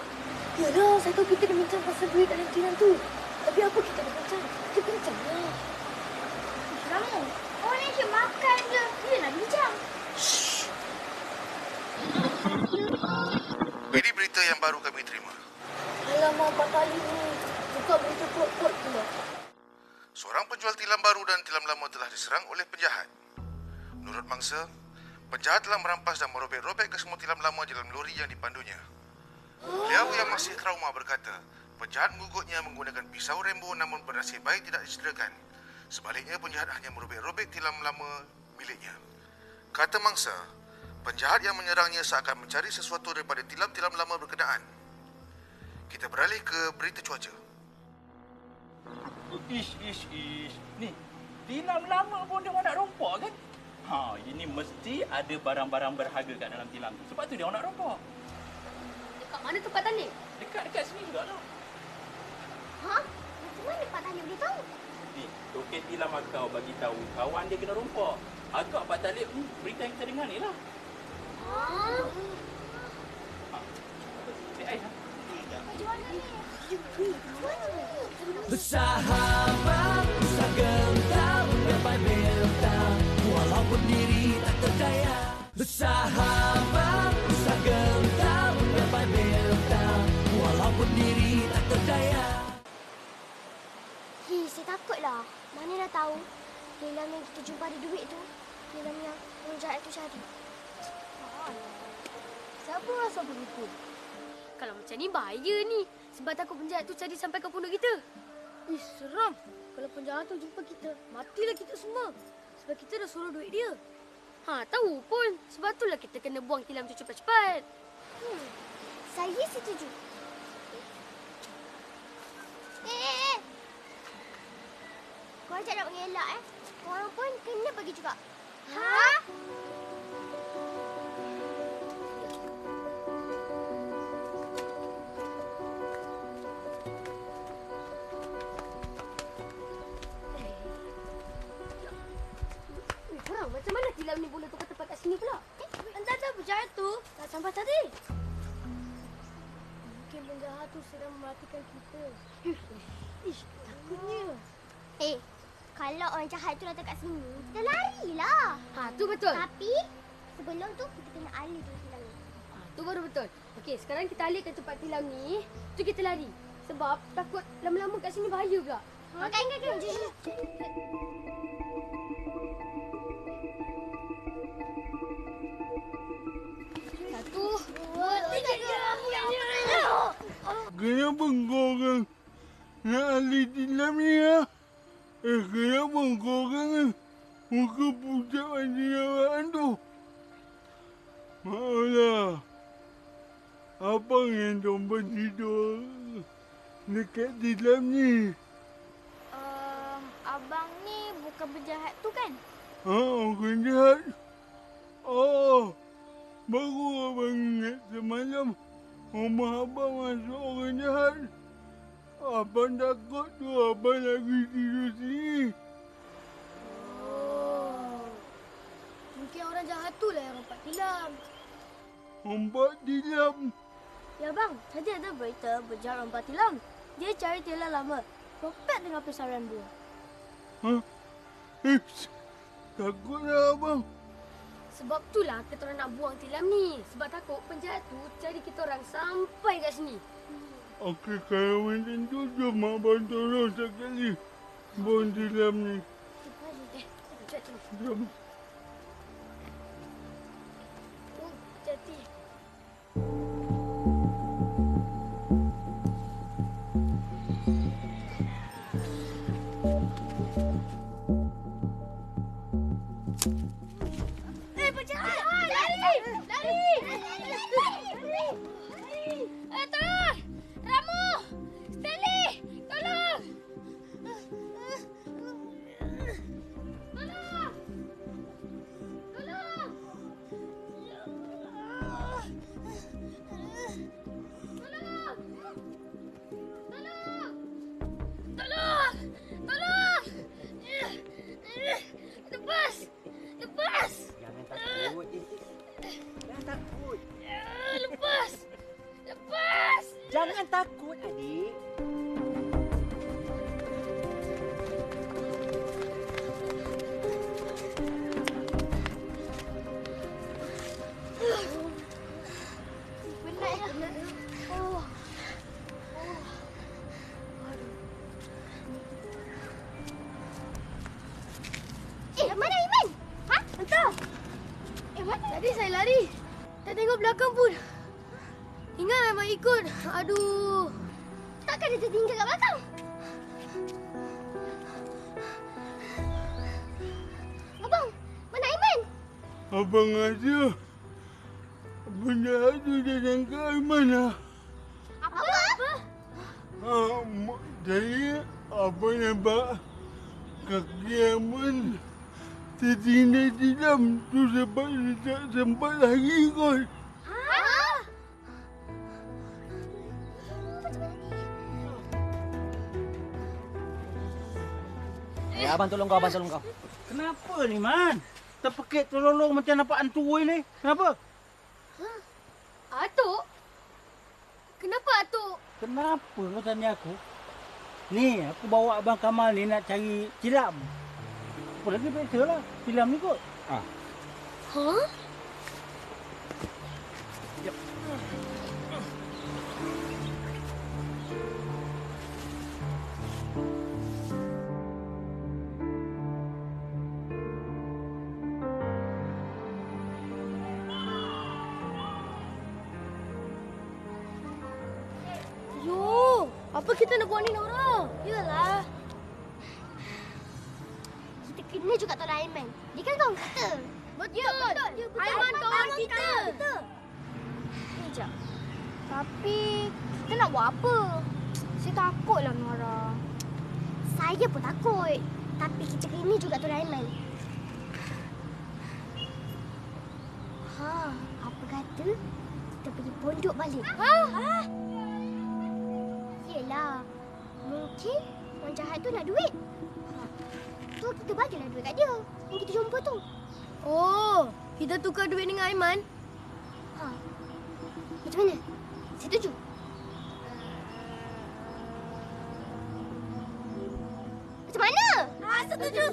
Yalah, saya tahu kita dah bincang pasal duit dalam tilam tu. Tapi apa kita dah bincang? Kita bincang lah. Ramu, orang ni cuma makan je. Dia nak bincang. Ini berita yang baru kami terima. Alamak, Pak Kali ni. Buka berita kuat-kuat pula. Seorang penjual tilam baru dan tilam lama telah diserang oleh penjahat. Menurut mangsa, penjahat telah merampas dan merobek-robek ke semua tilam lama dalam lori yang dipandunya. Beliau yang masih trauma berkata, penjahat menggugutnya menggunakan pisau Rambo namun bernasib baik tidak disederhanakan. Sebaliknya, penjahat hanya merobek-robek tilam lama miliknya. Kata mangsa, penjahat yang menyerangnya seakan mencari sesuatu daripada tilam-tilam lama berkenaan. Kita beralih ke berita cuaca. Ish. Ni, tilam lama pun dia orang nak rompak kan? Ini mesti ada barang-barang berharga kat dalam tilam tu. Sebab tu dia orang nak rompak. Dekat mana tempat Talib? Dekat sini juga lah. Macam mana Pak Talib boleh tahu? Ni, token tilam akau bagi tahu kawan dia kena rompak. Agak Pak Talib berita yang kita dengar ni lah. Bersahabat, usah gentar menggapai bentang, walaupun diri tak berdaya. Bersahabat, usah gentar menggapai bentang, walaupun diri tak berdaya. Saya takutlah. Mana dah tahu tilam yang kita jumpa ada duit tu, tilam yang penjahat tu cari. Siapa rasa begitu? Kalau macam ni bahaya ni. Sebab takut penjahat tu cari sampai ke pondok kita. Seram. Kalau penjahat tu jumpa kita, matilah kita semua. Sebab kita dah suruh duit dia. Tahu pun. Sebab itulah kita kena buang tilam tu cepat-cepat. Saya setuju. Kau ajak nak mengelak Korang pun kena pergi juga. Korang macam mana tilam ni boleh tukar tempat kat sini pula? Entah penjahat tu tak sampai tadi. Mungkin penjahat tu sedang mematikan kita. Takutnya. Kalau orang jahat tu datang kat sini, kita larilah. Tu betul. Tapi sebelum tu kita kena alihkan tilam ni. Tu baru betul. Okey, sekarang kita alihkan tempat tilam ni. Tu kita lari. Sebab takut lama-lama kat sini bahaya pula. Kan. Satu, dua, tiga. Kenapa korang nak alih tilam ni kenapa korang muka pucat macam awak tu? Maaflah. Abang yang tombat tidur dekat tilam ni. Abang ni bukan penjahat tu kan? Orang jahat. Baru abang ingat semalam rumah abang masuk orang jahat. Abang takut tu abang lagi tidur sini. Mungkin orang jahat tu lah yang rompak tilam. Rompak tilam? Ya bang, tadi ada berita penjahat rompak tilam. Dia cari tilam lama. Rompet dengan pisau Rambo. Takutlah abang. Sebab itulah kita orang nak buang tilam ni. Sebab takut penjahat tu cari kita orang sampai kat sini. Okey, kalau macam tu, jom abang tolong sekali buang tilam ni. Jom. Hati-hati. Penjahat! Lari! Tolong! Ramu! Stanley! Tolong! Tolong! Tolong! Tolong! Tolong! Lepas! Lepas! Jangan takut. Jangan takut. Lepas! Lepas! Jangan takut, adik. Penat ya? Mana Iman? Entah. Mana? Tadi saya lari. Tak tengok belakang pun. Ingat memang ikut. Aduh. Takkan Takkan dia tertinggal kat belakang? Abang, mana Aiman? Abang rasa penjahat tu dah tangkap Aiman lah. Apa? Jadi apa nampak kaki Aiman tertinggal di dalam tu sebab dia tak sempat lagi kot. Abang tolong kau, abang tolong kau. Kenapa ni, Man? Terpekik terlolong macam nampak hantu ni. Kenapa? Atuk? Kenapa Atuk? Kenapa kau tanya aku? Ni, aku bawa Abang Kamal ni nak cari Cilam. Apa lagi biasa lah. Cilam ni kot. Ha? Yo, apa kita nak buat ni, Nora? Yalah. Kita kena juga tolong Aiman. Dia kan kawan kita. Betul. Aiman kawan kita. Ni je. Tapi kita nak buat apa? Saya takutlah, Nora. Saya pun takut. Tapi kita kena juga tolong Aiman. Apa kata kita pergi pondok balik? Yelah. Mungkin orang jahat tu nak duit. Tu kita bagilah duit kat dia yang kita jumpa tu. Oh, kita tukar duit dengan Aiman. Macam mana? Setuju? Macam mana? Setuju.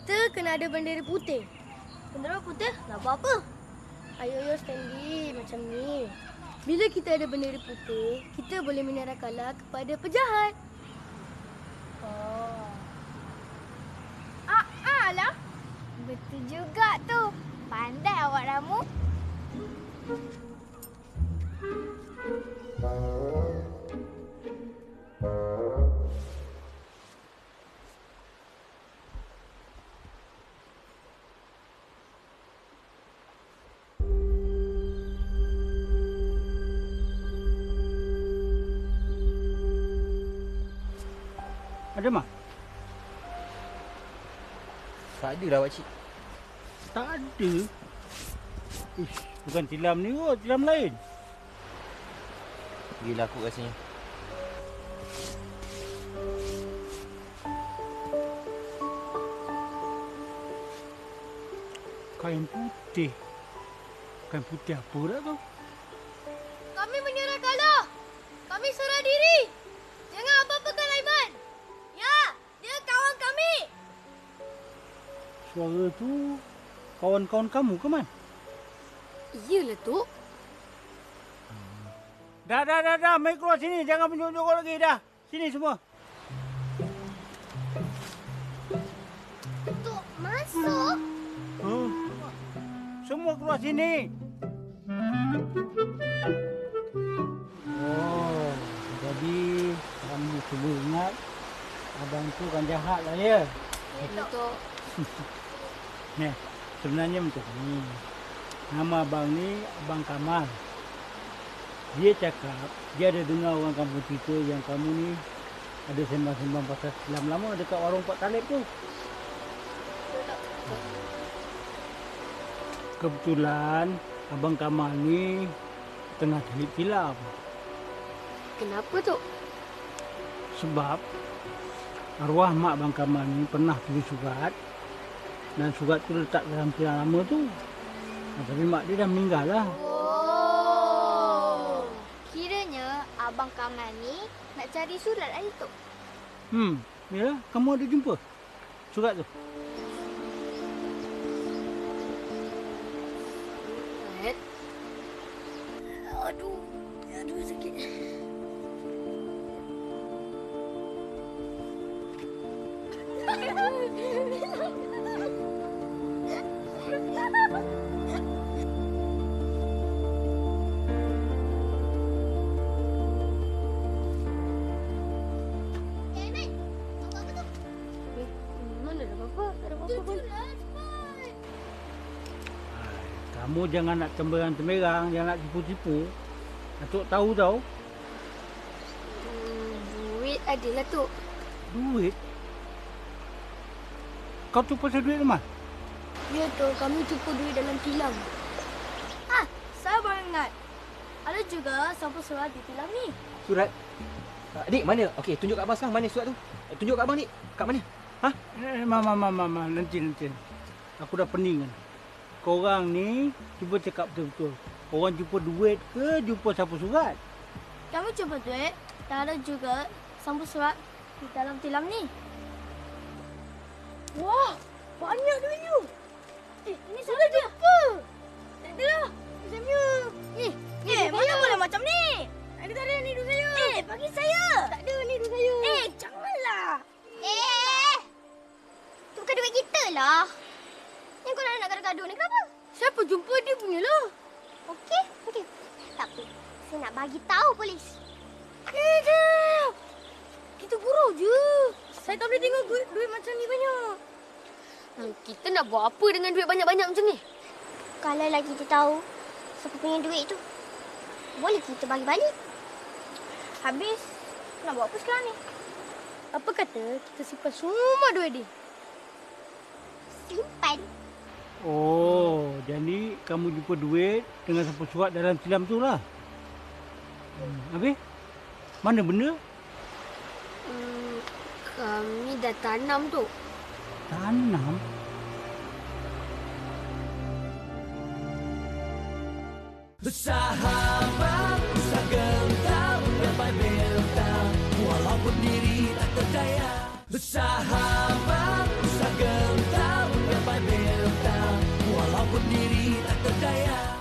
Kita kena ada bendera putih. Bendera putih nak buat apa? Ayo Stanley, macam ni. Bila kita ada bendera putih, kita boleh menyerah kalah kepada penjahat. Alah. Betul juga tu. Pandai awak, Ramu. Ada, Mak? Tak ada lah, pakcik. Tak ada? Ish, bukan tilam ni kot, tilam lain. Gila aku rasanya. Kain putih. Kain putih apa dah tu? Kami menyerah kalah. Kami serah diri. Jangan apa-apakan Aiman. Ya, dia kawan kami. Suara tu kawan-kawan kamu ke, Man? Iyalah, Tok. Dah. Mari keluar sini. Jangan menjorok lagi dah. Sini semua. Tok, masuk. Semua keluar sini. Oh, jadi kamu cuba ingat abang tu kan jahat lah ya? Ya, Tok. Nah, sebenarnya macam ni. Nama abang ni Abang Kamal. Dia cakap, dia ada dengar orang kampung cerita yang kamu ni ada sembang-sembang pasal silam lama dekat warung Pak Talib tu. Kebetulan Abang Kamal ni tengah teliti silam. Kenapa, Tok? Sebab arwah mak Abang Kamal ni pernah tulis surat dan surat tu letak dalam silam lama tu. Tapi mak dia dah meninggal lah. Oh. Kiranya Abang Kamal ni nak cari surat hari tu. Ya, kamu ada jumpa surat tu? Aduh sakit. Mana ada apa-apa? Tak ada apa-apa pun. Kamu jangan nak temberang-temberang, jangan nak tipu-tipu. Atuk tahu tau. Duit adalah, Tok. Duit? Kau tu pasal duit Lemas? Ya, Tok. Kami tipu duit dalam tilam. Saya baru ingat. Ada juga sampul surat di tilam ni. Surat? Adik, mana? Okey, tunjuk kat abang sekarang. Mana surat tu? Tunjuk kat abang, Dik. Kat mana? Ha? Mama. Nanti. Aku dah pening kan. Korang ni cuba cakap betul-betul. Korang jumpa duit ke jumpa sampul surat? Kami jumpa duit dan ada juga sampul surat di dalam tilam ni. Wah, banyak duitnya. Ini sudah jumpa. Tak ada lah. Samnya. Mana boleh macam ni? Tak ada ni duit saya. Bagi saya. Tak ada ni duit saya. Janganlah. Tu bukan duit kita lah. Yang kau nak gaduh-gaduh ni kenapa? Siapa jumpa dia punya lah. Okey. Tak apa. Saya nak bagi tahu polis. Dah. Kita gurau je. Saya tak boleh tengok duit macam ni banyak. Kita nak buat apa dengan duit banyak-banyak macam ni? Kalau lah kita tahu siapa punya duit tu, boleh kita bagi balik. Habis, nak buat apa sekarang ni? Apa kata kita simpan semua duit dia? Simpan? Oh, jadi kamu jumpa duit dengan sampul surat dalam tilam tu lah. Habis? Mana benda? Kami dah tanam, Tok. Tanam? Sahabat usah gentar mencapai bintang, walaupun diri tak berdaya. Sahabat usah gentar mencapai bintang, walaupun diri tak berdaya.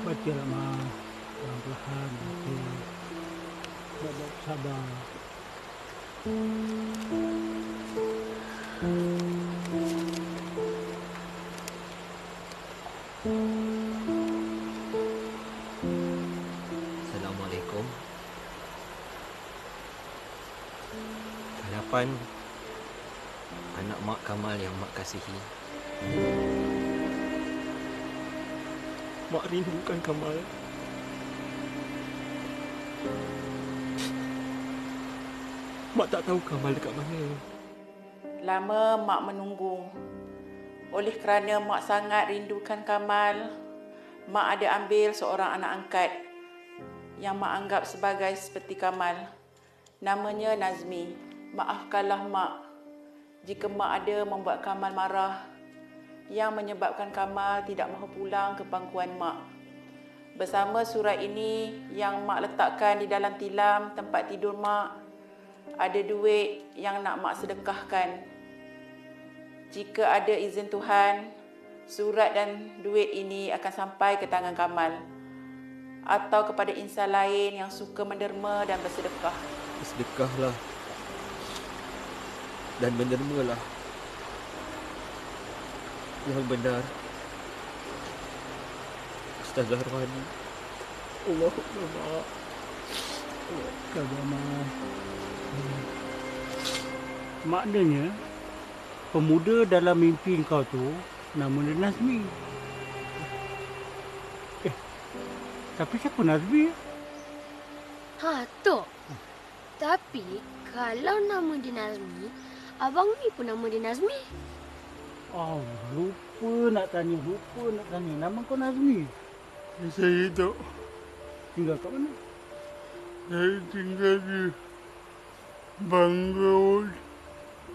Bacalah, Ma. Pelan-pelan. Baca. Sabar. Assalamualaikum. Harapan anak Mak Kamal yang Mak kasihi. Mak rindukan Kamal. Mak tak tahu Kamal dekat mana. Lama Mak menunggu. Oleh kerana Mak sangat rindukan Kamal, Mak ada ambil seorang anak angkat yang Mak anggap sebagai seperti Kamal. Namanya Nazmi. Maafkanlah Mak jika Mak ada membuat Kamal marah yang menyebabkan Kamal tidak mahu pulang ke pangkuan Mak. Bersama surat ini yang Mak letakkan di dalam tilam tempat tidur Mak, ada duit yang nak Mak sedekahkan. Jika ada izin Tuhan, surat dan duit ini akan sampai ke tangan Kamal atau kepada insan lain yang suka menderma dan bersedekah. Bersedekahlah dan mendermalah yang benar. Ustazah Rohani. Allahumma ma'af. Sabar, Ma. Maknanya, pemuda dalam mimpi kau tu nama dia Nazmi. Tapi siapa Nazmi? Tok. Tapi kalau nama dia Nazmi, abang ni pun nama dia Nazmi. Oh, lupa nak tanya. Nama kau Nazmi? Saya tak. Tinggal kat mana? Saya tinggal di Banggawan,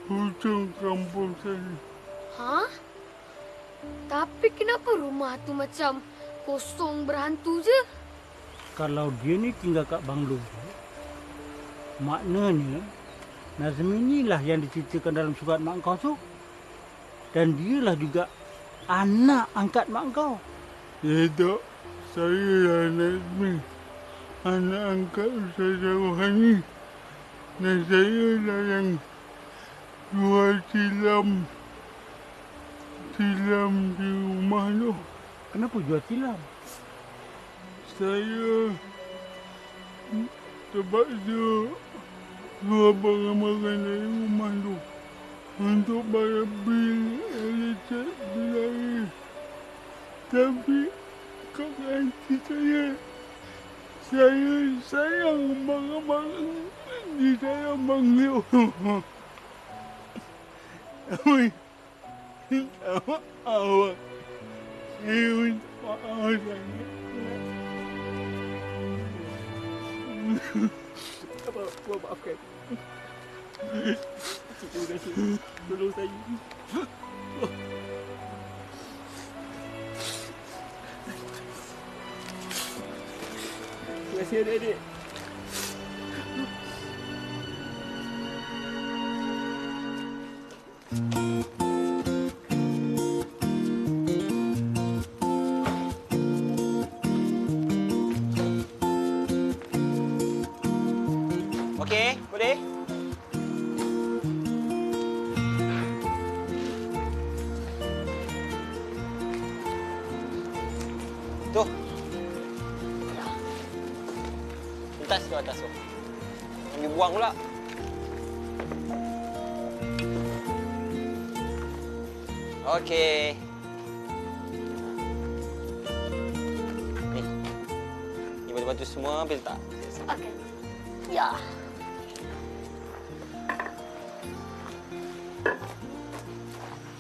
hujung kampung saya. Tapi kenapa rumah tu macam kosong berhantu je? Kalau dia ni tinggal kat banglo tu, maknanya Nazmi ni lah yang diceritakan dalam surat mak kau tu. Dan dialah juga anak angkat mak kau. Ya tak, Saya Nazmi, anak angkat Ustazah Rohani. Dan saya lah yang jual tilam di rumah tu. Kenapa jual tilam? Saya terpaksa jual barang-barang dari rumah tu untuk bayar bil elektrik, bil air. Tapi kakak aunty saya sayang barang-barang di saya bangga. Awak saya minta maaf sangat. Maafkan. Terima kasih. Tolong saya. Terima kasih adik-adik. Okey, boleh? Tu. Atas tu, atas tu. Yang dibuang pula. Okey. Ni batu-batu semua ambil tak? Okey. Ya.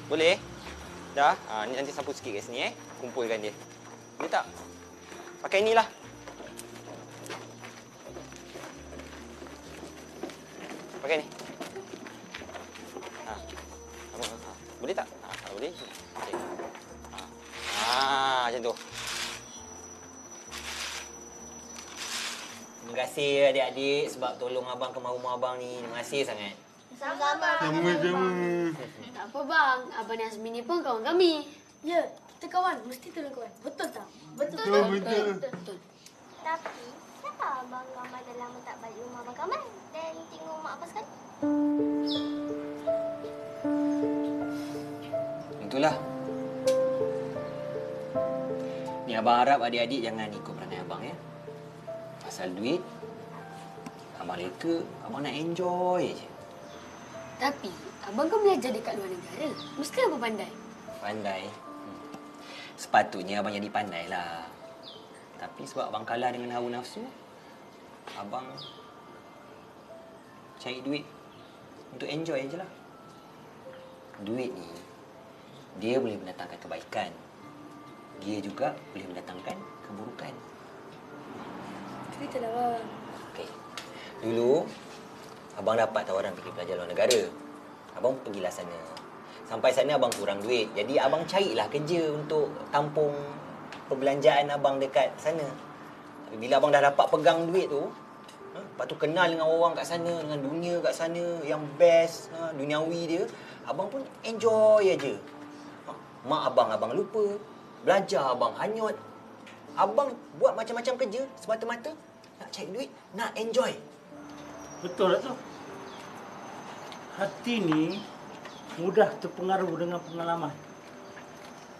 Boleh? Dah? Ni nanti sapu sikit kat sini kumpulkan dia. Boleh tak? Pakai inilah. Pakai ni. Boleh tak? Kalau boleh. Okey. Macam tu. Terima kasih adik-adik sebab tolong abang ke rumah abang ni. Terima kasih sangat. Sama-sama. Sama-sama. Tak apa bang, Abang Nazmi ni pun kawan kami. Ya, kita kawan. Mesti tolong kawan. Betul tak? Betul. Tapi, kenapa Abang Kamal dah lama tak balik rumah Abang Kamal? Dan tengok mak apa sekali? Itulah. Ni abang harap adik-adik jangan ikut perangai abang ya. Pasal duit, abang reka abang nak enjoy je. Tapi, abang kan belajar dekat luar negara. Mesti abang pandai. Pandai? Sepatutnya abang jadi pandai lah. Tapi sebab abang kalah dengan hawa nafsu, abang cari duit untuk enjoy je lah. Duit ni, dia boleh mendatangkan kebaikan. Dia juga boleh mendatangkan keburukan. Ceritalah bang. Okey. Dulu, abang dapat tawaran pergi belajar luar negara. Abang pergilah sana. Sampai sana abang kurang duit. Jadi abang carilah kerja untuk tampung perbelanjaan abang dekat sana. Tapi bila abang dah dapat pegang duit tu, lepas tu kenal dengan orang kat sana, dengan dunia kat sana yang best, duniawi dia, abang pun enjoy aja. Mak abang lupa. Belajar abang hanyut. Abang buat macam-macam kerja semata-mata nak cari duit, nak enjoy. Betul tak tu? Hati ni mudah terpengaruh dengan pengalaman.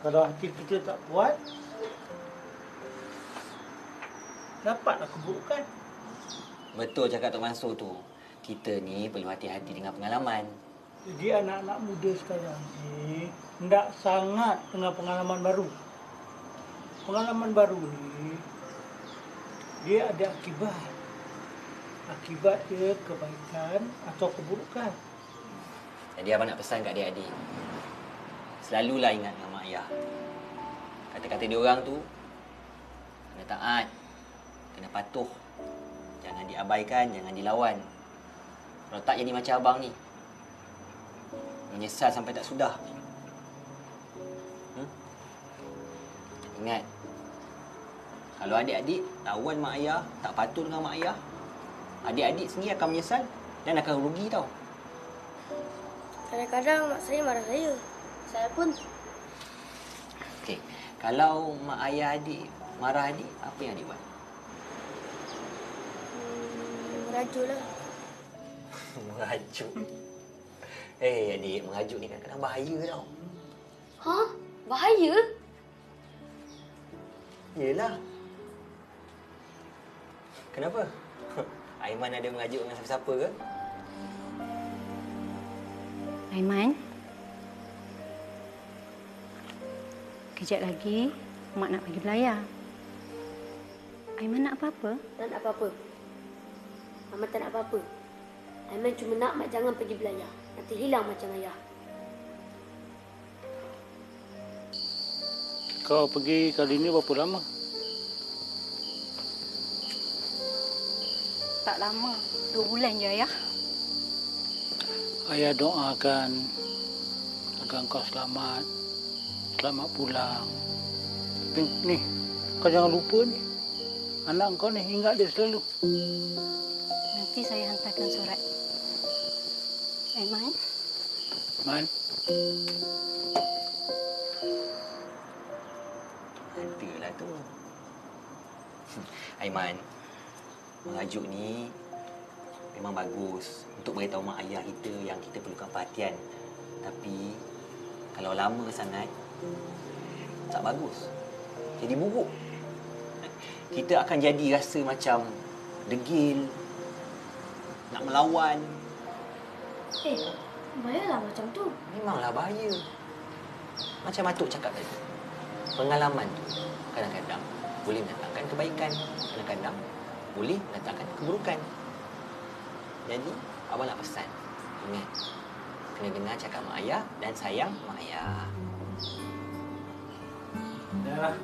Kalau hati kita tak kuat, dapatlah keburukan. Betul cakap Tok Mansur tu. Kita ni perlu hati-hati dengan pengalaman. Jadi anak-anak muda sekarang ni hendak sangat dengan pengalaman baru. Pengalaman baru ni dia ada akibat. Akibat dia kebaikan atau keburukan. Jadi abang nak pesan kat adik-adik. Selalulah ingat dengan mak ayah. Kata-kata dia orang tu kena taat, kena patuh. Jangan diabaikan, jangan dilawan. Kalau tak jadi macam abang ni, menyesal sampai tak sudah. Ingat, kalau adik-adik lawan mak ayah, tak patuh dengan mak ayah, adik-adik sendiri akan menyesal dan akan rugi tau. Kadang-kadang mak saya marah saya. Saya pun. Okey, kalau mak ayah adik marah adik, apa yang adik buat? Merajuk lah. Merajuk. Adik, merajuk ni kadang-kadang bahaya tau. Ha? Bahaya? Yelah. Kenapa? Aiman ada merajuk dengan siapa-siapa ke? Aiman, kejap lagi Mak nak pergi belayar. Aiman nak apa-apa? Tak nak apa-apa. Mama tak nak apa-apa. Aiman cuma nak Mak jangan pergi belayar. Nanti hilang macam ayah. Kau pergi kali ini berapa lama? Tak lama, 2 bulan je ayah. Ayah doakan agar kau selamat pulang. Tapi ni, kau jangan lupa ni. Anak kau ni ingat dia selalu. Nanti saya hantarkan surat. Aiman. Man. Adalah tu. Aiman, merajuk ni memang bagus untuk beritahu mak ayah kita yang kita perlukan perhatian. Tapi kalau lama sangat, tak bagus. Jadi buruk. Kita akan jadi rasa macam degil, nak melawan. Bahayalah macam tu. Memanglah bahaya. Macam Atuk cakap tadi. Pengalaman tu kadang-kadang boleh mendatangkan kebaikan, kadang-kadang boleh mendatangkan keburukan. Jadi, abang nak pesan. Ingat, kena dengar cakap mak ayah dan sayang mak ayah. Dah lah.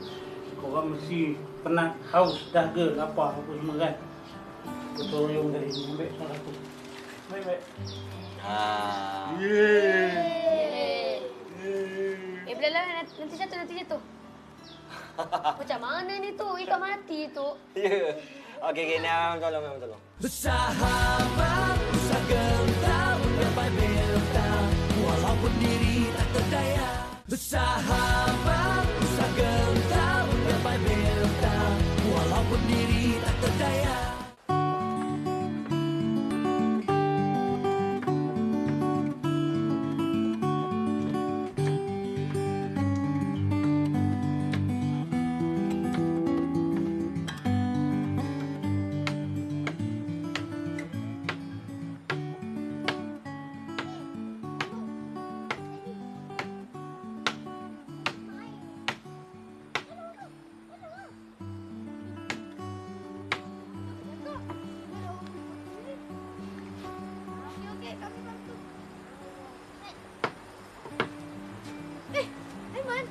Korang mesti penat, haus, dahaga, lapar apa semua kan. Bertolong dari ni. Ambil salah tu. Baik-baik. Belah nanti jatuh. Macam mana ni tu? Ikat mati tu. Ya. Okey, Nam. Tolong. Bersahabat, usah gentar, gapai bentang, walaupun diri tak berdaya. Bersahabat, usah gentar, gapai bentang, walaupun diri tak berdaya. Aiman.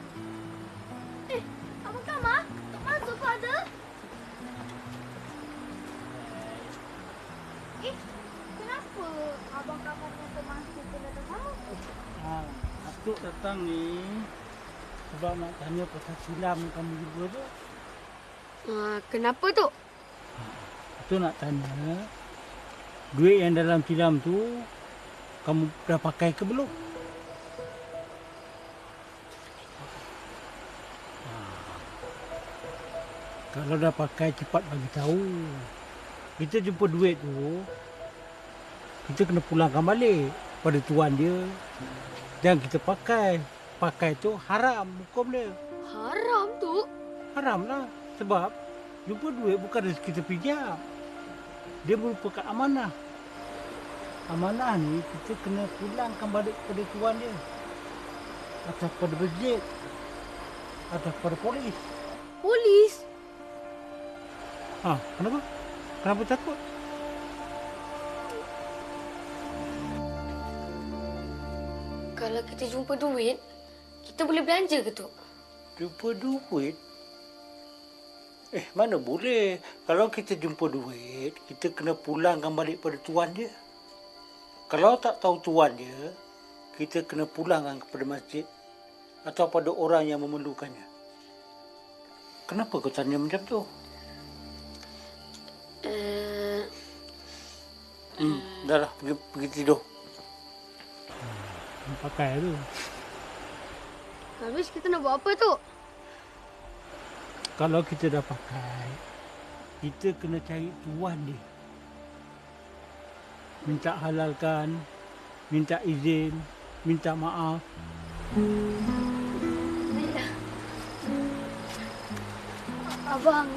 Abang Kamar, tak masuk kau ada? Kenapa Abang Kamar yang termasuk ke datang sama? Atuk datang ni sebab nak tanya pasal silam kamu juga tu. Kenapa tu? Atuk nak tanya, duit yang dalam silam tu kamu dah pakai ke belum? Kalau dah pakai cepat bagi tahu. Kita jumpa duit tu, kita kena pulangkan balik pada tuan dia. Jangan kita pakai. Pakai tu haram hukum dia. Haram tu? Haram lah. Sebab jumpa duit bukan rezeki kita pinjam. Dia merupakan amanah. Amanah ni kita kena pulangkan balik kepada tuan dia. Atau kepada masjid. Atau kepada polis. Polis? Kenapa? Kenapa takut? Kalau kita jumpa duit, kita boleh belanja ke tu? Jumpa duit? Mana boleh. Kalau kita jumpa duit, kita kena pulangkan balik pada tuan dia. Kalau tak tahu tuan dia, kita kena pulangkan kepada masjid atau pada orang yang memerlukannya. Kenapa kau tanya macam tu? Dah lah, pergi tidur. Pakai tu. Habis kita nak buat apa tu? Kalau kita dah pakai, kita kena cari tuan dia. Minta halalkan, minta izin, minta maaf. Abang,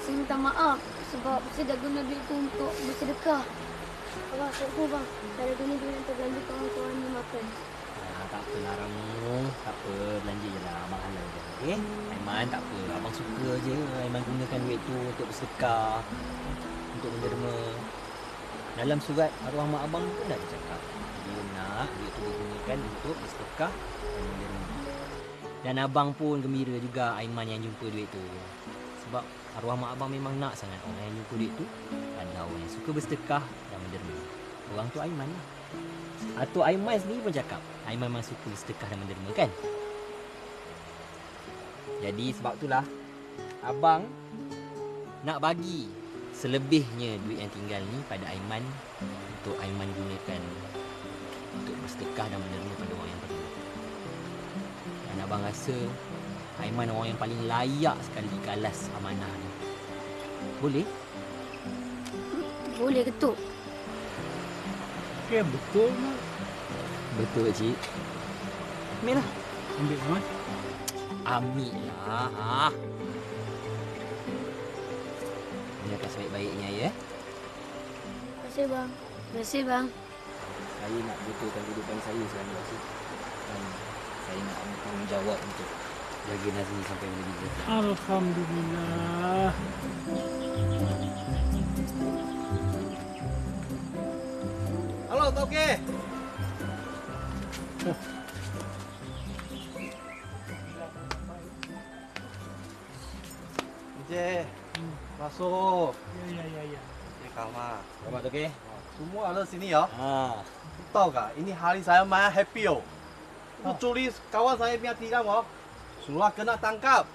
saya minta maaf sebab saya dah guna duit tu untuk bersedekah. Abang, saya aku bang. Saya dah guna duit untuk belanja kawan-kawan ni makan. Tak apalah Ramu. Tak apa, belanja je lah. Abang halal je. Okay? Aiman tak apa. Abang suka je. Aiman gunakan duit tu untuk bersedekah. Untuk menderma. Dalam surat arwah mak abang pun dah cakap. Dia nak duit tu digunakan untuk bersedekah dan menderma. Dan abang pun gembira juga Aiman yang jumpa duit tu. Sebab arwah mak abang memang nak sangat orang yang jumpa duit tu adalah orang yang suka bersedekah dan menderma. Orang tu Aiman lah. Atau Aiman sendiri pun cakap Aiman memang suka bersedekah dan menderma kan. Jadi sebab itulah abang nak bagi selebihnya duit yang tinggal ni pada Aiman untuk Aiman gunakan untuk bersedekah dan menderma pada orang yang perlu. Dan abang rasa Aiman orang yang paling layak sekali dikalas amanah ni. Boleh? Boleh ke tu? Ya, betul mak. Betul cik. Ambil lah. Ambil mak. Ambil lah. Gunakan sebaik-baiknya ya. Terima kasih bang. Terima kasih bang. Saya nak betulkan kehidupan saya sekarang ni cik. Dan saya nak bertanggungjawab untuk jaga Nazmi sampai menjadi besar. Alhamdulillah. Halo, Tauke. Encik, masuk. Ya. Encik kamar. Kamar Tauke. Semua ada sini ya. Ha. Tahu tak? Ini hari saya main happy oh. Tulis kawan saya punya tiram oh. Sudah kena tangkap.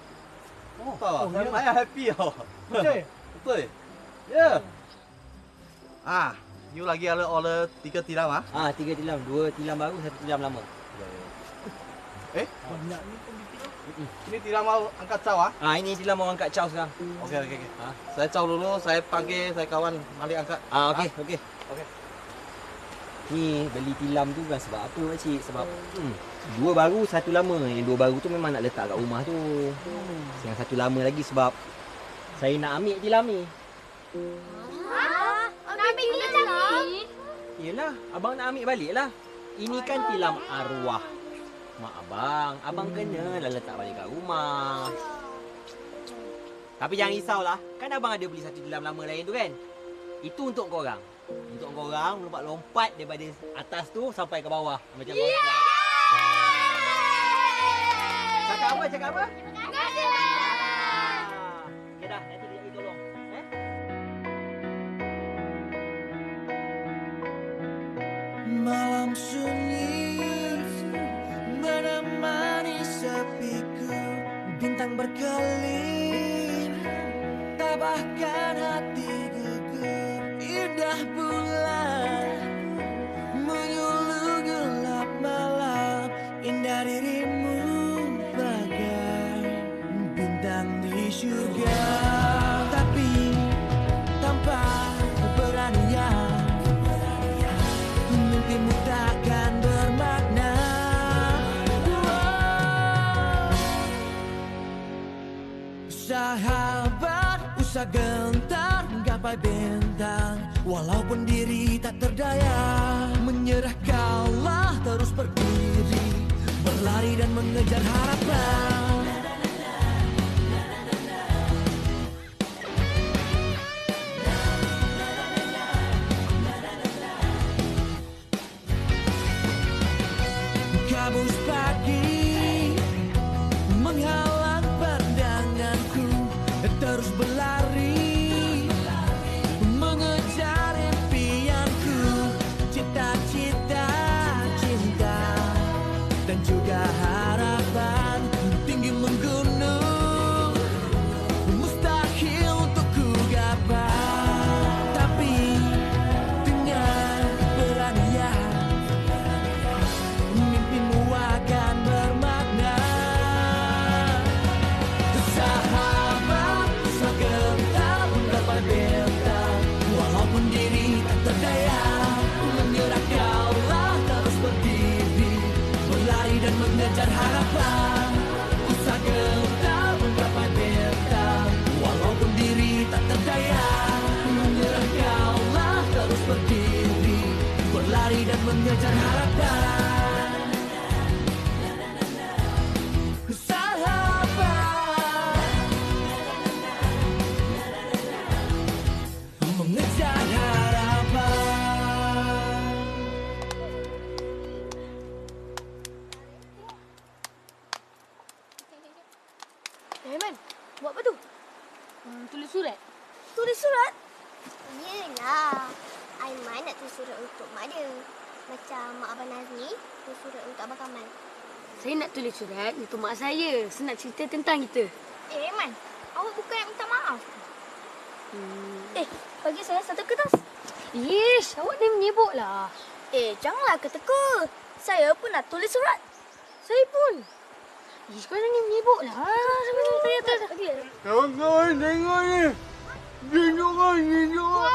Tahu? Saya main happy oh. Betul? Betul. Ya. You lagi ada order 3 tiram ah? 3 tilam, 2 tilam baru, 1 tilam lama. Banyak ni pun ditiram. Ini tiram mau angkat caw ah? Ini tilam mau angkat caw sekarang. Okey. Saya caw dulu, saya panggil saya kawan mari angkat. Okey. Ni beli tilam tu bukan sebab apa makcik, sebab 2 baru, 1 lama. Yang 2 baru tu memang nak letak kat rumah tu. Yang 1 lama lagi sebab saya nak ambil tilam ni. Nak ambil tilam ni? Yelah, abang nak ambil balik lah. Ini kan tilam arwah mak abang. Abang kena lah letak balik kat rumah. Tapi jangan risaulah. Kan abang ada beli 1 tilam lama lain tu kan? Itu untuk korang. Untuk korang lompat daripada atas tu sampai ke bawah. Macam bawah. Cakap apa? Terima kasih bang. Okay dah, nanti dia tolong. Malam sunyi menemani sepiku, bintang berkelip tabahkan hati gugur. Indah bulan menyuluh gelap malam, indah dirimu bagai bintang di surga. Tapi tanpa keberanian mimpimu takkan bermakna. Sahabat, usah gentar gapai bintang, walaupun diri tak terdaya. Menyerah kalah, terus berdiri, berlari dan mengejar harapan. Kabus pagi menghalang pandanganku, terus berlari mengejar impianku, cita-cita, cinta dan juga harapan tinggi menggunung, mustahil untuk ku gapai. Tapi dengan keberanian mimpimu akan bermakna. Sahabat, berlari dan mengejar harapan. Sahabat, mengejar harapan. Aiman, buat apa tu? Tulis surat. Tulis surat? Yelah. Aiman nak tulis surat untuk mak dia. Macam mak Abang Nazmi tulis surat untuk Abang Kamal. Saya nak tulis surat untuk mak saya. Saya nak cerita tentang kita. Aiman, awak bukan nak minta maaf. Bagi saya satu kertas. Ish, awak ni menyibuklah. Janganlah keteka. Saya pun nak tulis surat. Saya pun. Ish, kau ni menyibuklah. Kawan-kawan tengok ni. Dia orang.